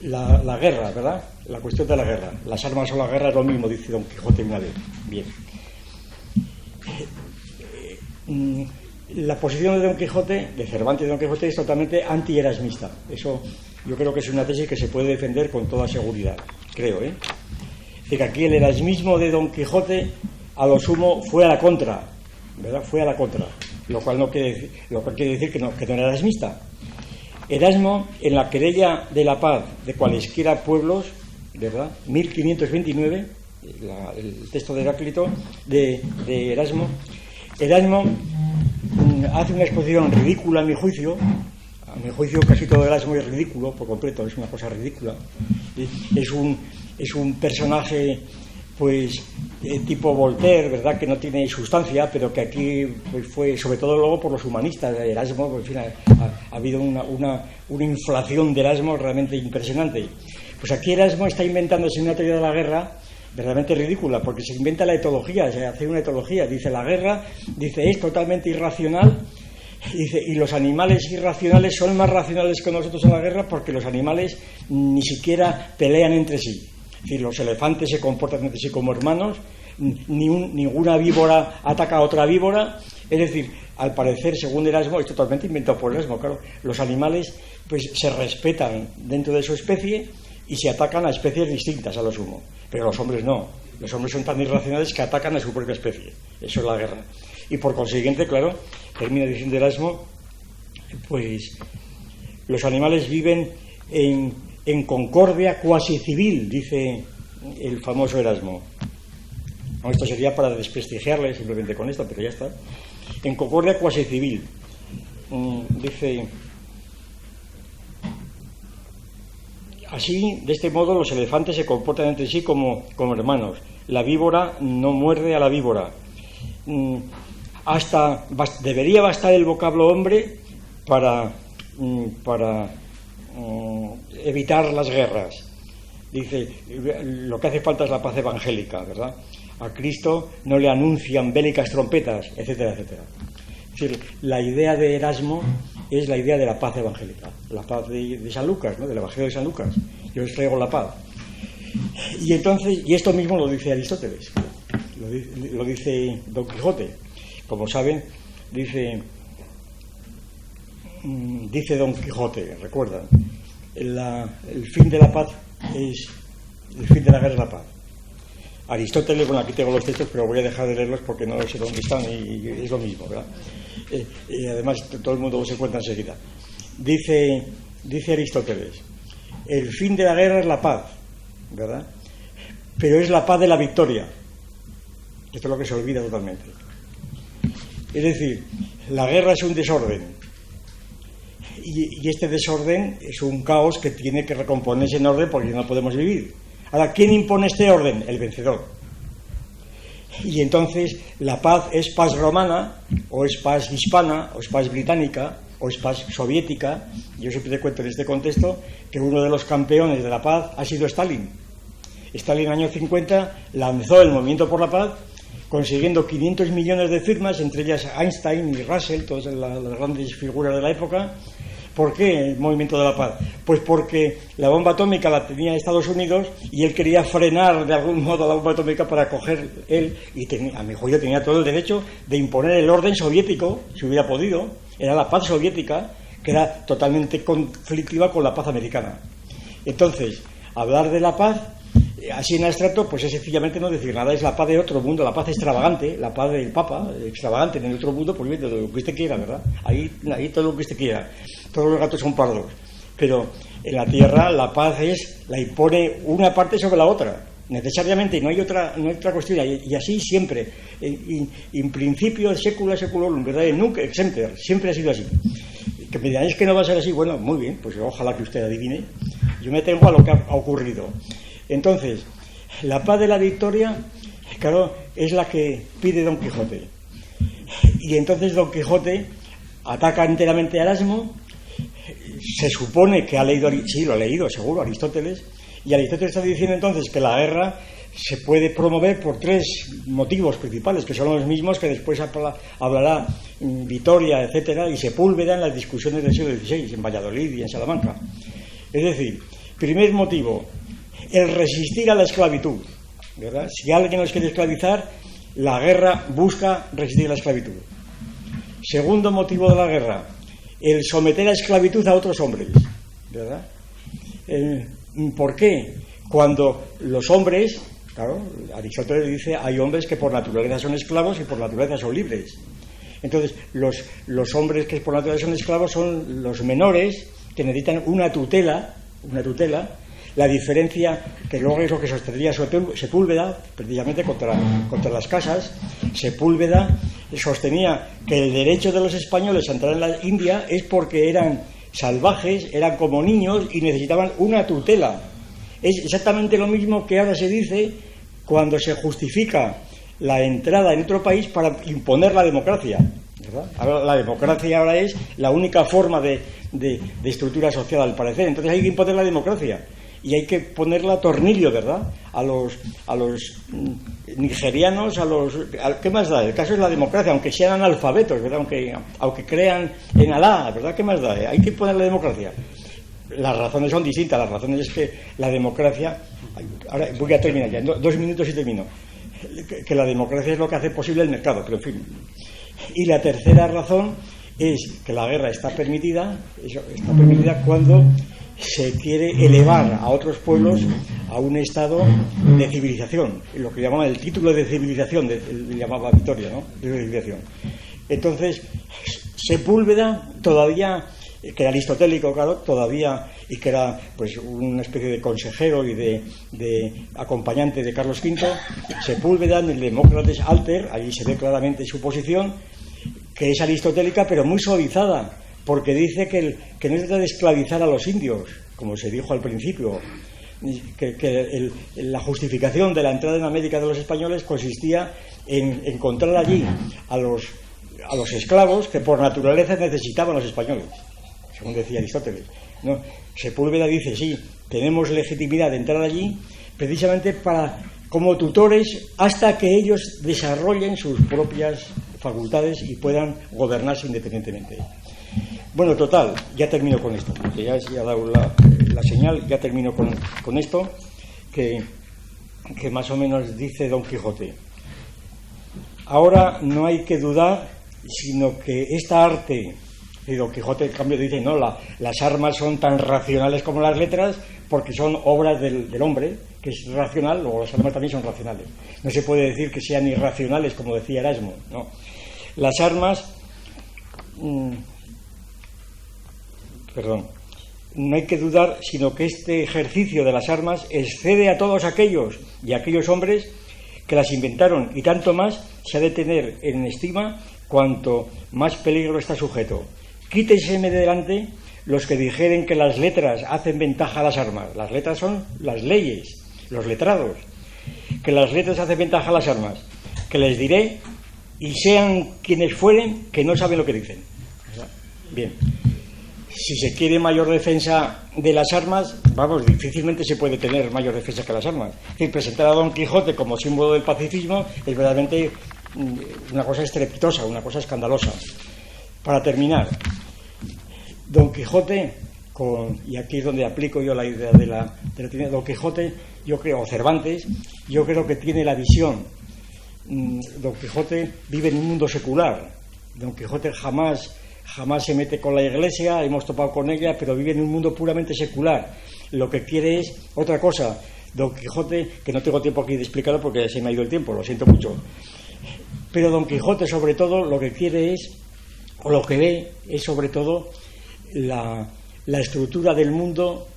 Speaker 2: la guerra, ¿verdad? La cuestión de la guerra. Las armas o la guerra es lo mismo, dice Don Quijote una vez. Bien. La posición de Don Quijote, de Cervantes de Don Quijote, es totalmente anti-erasmista. Eso yo creo que es una tesis que se puede defender con toda seguridad, creo, ¿eh? Es decir, que aquí el erasmismo de Don Quijote, a lo sumo, fue a la contra, ¿verdad? Fue a la contra, lo cual quiere decir que no era erasmista. Erasmo, en la querella de la paz de cualesquiera pueblos, ¿verdad?, 1529, el texto de Heráclito, de Erasmo hace una exposición ridícula a mi juicio casi todo Erasmo es ridículo por completo, es una cosa ridícula. Es un personaje pues tipo Voltaire, ¿verdad?, que no tiene sustancia, pero que aquí pues, fue sobre todo luego por los humanistas de Erasmo, pues, en fin, ha habido una inflación de Erasmo realmente impresionante. Pues aquí Erasmo está inventándose una teoría de la guerra verdaderamente ridícula, porque se inventa la etología, se hace una etología, dice la guerra, dice es totalmente irracional, dice, y los animales irracionales son más racionales que nosotros en la guerra porque los animales ni siquiera pelean entre sí. Es decir, los elefantes se comportan entre sí como hermanos, ninguna víbora ataca a otra víbora. Es decir, al parecer, según Erasmo, es totalmente inventado por Erasmo, claro, los animales pues se respetan dentro de su especie y se atacan a especies distintas a lo sumo, pero los hombres no. Los hombres son tan irracionales que atacan a su propia especie. Eso es la guerra. Y por consiguiente, claro, termina diciendo Erasmo, pues los animales viven en concordia cuasi civil, dice el famoso Erasmo. No, esto sería para desprestigiarle simplemente con esto, pero ya está. En concordia cuasi civil. Dice, así, de este modo, los elefantes se comportan entre sí como hermanos. La víbora no muerde a la víbora. Debería bastar el vocablo hombre para evitar las guerras. Dice, lo que hace falta es la paz evangélica, ¿verdad? A Cristo no le anuncian bélicas trompetas, etcétera, etcétera. Es decir, la idea de Erasmo es la idea de la paz evangélica, la paz de San Lucas, ¿no?, del Evangelio de San Lucas. Yo os traigo la paz. Y entonces, y esto mismo lo dice Aristóteles, lo dice Don Quijote. Como saben, dice Don Quijote, recuerdan, el fin de la paz es el fin de la guerra es la paz. Aristóteles, bueno, aquí tengo los textos, pero voy a dejar de leerlos porque no sé dónde están y es lo mismo, ¿verdad? Y además todo el mundo se encuentra enseguida. Dice Aristóteles, el fin de la guerra es la paz, ¿verdad? pero es la paz de la victoria. Esto es lo que se olvida totalmente. Es decir, la guerra es un desorden, y este desorden es un caos que tiene que recomponerse en orden porque no podemos vivir. Ahora, ¿quién impone este orden? El vencedor. Y entonces la paz es paz romana, o es paz hispana, o es paz británica, o es paz soviética. Yo siempre te cuento en este contexto que uno de los campeones de la paz ha sido Stalin. Stalin en el año 50 lanzó el movimiento por la paz, consiguiendo 500 millones de firmas, entre ellas Einstein y Russell, todas las grandes figuras de la época. ¿Por qué el movimiento de la paz? Pues porque la bomba atómica la tenía Estados Unidos y él quería frenar de algún modo la bomba atómica para coger él, y a mi juicio tenía todo el derecho de imponer el orden soviético, si hubiera podido. Era la paz soviética, que era totalmente conflictiva con la paz americana. Entonces, hablar de la paz así en abstracto, pues es sencillamente no decir nada. Es la paz de otro mundo, la paz extravagante, la paz del Papa, extravagante en el otro mundo, pues bien, de lo que usted quiera, ¿verdad? Ahí todo lo que usted quiera. Todos los gatos son pardos. Pero en la tierra la paz la impone una parte sobre la otra, necesariamente, y no hay otra cuestión. Y así siempre, en principio, secula seculorum, ¿verdad? Nunca exempter, siempre ha sido así. Que me dirán, es que no va a ser así. Bueno, muy bien, pues ojalá que usted adivine. Yo me tengo a lo que ha ocurrido. Entonces, la paz de la victoria, claro, es la que pide Don Quijote. Y entonces Don Quijote ataca enteramente a Erasmo. Se supone que ha leído, sí, lo ha leído, seguro, Aristóteles. Y Aristóteles está diciendo entonces que la guerra se puede promover por tres motivos principales, que son los mismos que después hablará Vitoria, etcétera, y Sepúlveda en las discusiones del siglo XVI, en Valladolid y en Salamanca. Es decir, primer motivo, el resistir a la esclavitud, ¿verdad? Si alguien nos quiere esclavizar, la guerra busca resistir a la esclavitud. Segundo motivo de la guerra, el someter a esclavitud a otros hombres, ¿verdad? ¿Por qué? Cuando los hombres, claro, Aristóteles dice, hay hombres que por naturaleza son esclavos y por naturaleza son libres. Entonces, los hombres que por naturaleza son esclavos son los menores, que necesitan una tutela. La diferencia, que luego es lo que sostendría Sepúlveda, precisamente contra las casas. Sepúlveda sostenía que el derecho de los españoles a entrar en la India es porque eran salvajes, eran como niños y necesitaban una tutela. Es exactamente lo mismo que ahora se dice cuando se justifica la entrada en otro país para imponer la democracia, ¿verdad? Ahora, la democracia ahora es la única forma de estructura social, al parecer. Entonces hay que imponer la democracia y hay que ponerla a tornillo, ¿verdad? A los nigerianos, ¿qué más da? El caso es la democracia, aunque sean analfabetos, ¿verdad? Aunque crean en Alá, ¿verdad? ¿Qué más da? Hay que poner la democracia. Las razones son distintas. Las razones es que la democracia, ahora voy a terminar ya, 2 minutos y termino, que la democracia es lo que hace posible el mercado, pero en fin. Y la tercera razón es que la guerra está permitida cuando se quiere elevar a otros pueblos a un estado de civilización, lo que llamaban el título de civilización, le llamaba Vitoria, ¿no? De civilización. Entonces, Sepúlveda todavía, que era aristotélico, claro, todavía, y que era pues una especie de consejero y de acompañante de Carlos V, Sepúlveda en el Demócrates Alter, ahí se ve claramente su posición, que es aristotélica pero muy suavizada, porque dice que no se trata de esclavizar a los indios, como se dijo al principio, que la justificación de la entrada en América de los españoles consistía en encontrar allí a los esclavos que por naturaleza necesitaban los españoles, según decía Aristóteles, ¿no? Sepúlveda dice, sí, tenemos legitimidad de entrar allí precisamente como tutores hasta que ellos desarrollen sus propias facultades y puedan gobernarse independientemente. Bueno, total, ya termino con esto, porque ya he dado la señal, ya termino con esto, que más o menos dice Don Quijote. Ahora no hay que dudar, sino que esta arte, y Don Quijote en cambio dice, no, las armas son tan racionales como las letras, porque son obras del hombre, que es racional, luego las armas también son racionales. No se puede decir que sean irracionales, como decía Erasmo, no. Las armas... no hay que dudar, sino que este ejercicio de las armas excede a todos aquellos y a aquellos hombres que las inventaron, y tanto más se ha de tener en estima cuanto más peligro está sujeto. Quítenseme de delante los que dijeren que las letras hacen ventaja a las armas. Las letras son las leyes, los letrados. Que las letras hacen ventaja a las armas. Que les diré, y sean quienes fueren, que no saben lo que dicen. Bien. Si se quiere mayor defensa de las armas, vamos, difícilmente se puede tener mayor defensa que las armas. Es decir, presentar a Don Quijote como símbolo del pacifismo es verdaderamente una cosa estrepitosa, una cosa escandalosa. Para terminar, Don Quijote, y aquí es donde aplico yo la idea de la Don Quijote, yo creo, o Cervantes, yo creo que tiene la visión. Don Quijote vive en un mundo secular. Don Quijote jamás se mete con la Iglesia, hemos topado con ella, pero vive en un mundo puramente secular. Lo que quiere es otra cosa. Don Quijote, que no tengo tiempo aquí de explicarlo porque se me ha ido el tiempo, lo siento mucho. Pero Don Quijote, sobre todo, lo que quiere es, o lo que ve, es sobre todo la estructura del mundo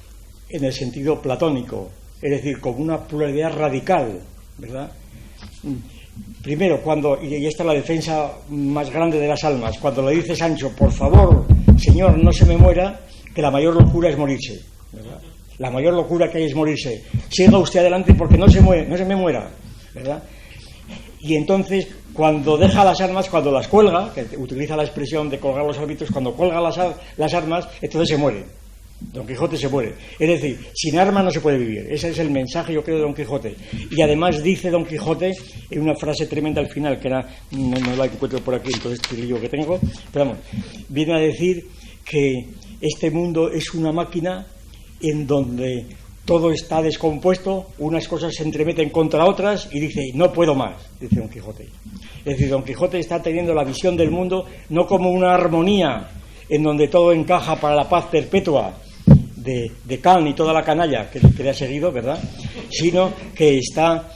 Speaker 2: en el sentido platónico, es decir, como una pluralidad radical, ¿verdad? Primero, y esta es la defensa más grande de las almas, cuando le dice Sancho, por favor, señor, no se me muera, que la mayor locura es morirse, ¿verdad? La mayor locura que hay es morirse. Siga usted adelante porque no se me muera, ¿verdad? Y entonces, cuando deja las armas, cuando las cuelga, que utiliza la expresión de colgar los árbitros, cuando cuelga las armas, entonces se muere. Don Quijote se muere. Es decir, sin armas no se puede vivir. Ese es el mensaje, yo creo, de Don Quijote. Y además dice Don Quijote, en una frase tremenda al final, que no la encuentro por aquí, entonces este lío que tengo, pero vamos, viene a decir que este mundo es una máquina en donde todo está descompuesto, unas cosas se entremeten contra otras, y dice, no puedo más, dice Don Quijote. Es decir, Don Quijote está teniendo la visión del mundo no como una armonía en donde todo encaja para la paz perpetua de Kant y toda la canalla que le ha seguido, ¿verdad? Sino que está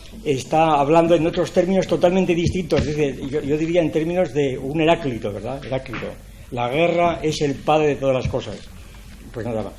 Speaker 2: hablando en otros términos totalmente distintos. Es decir, yo diría en términos de un Heráclito, ¿verdad? Heráclito. La guerra es el padre de todas las cosas. Pues nada más.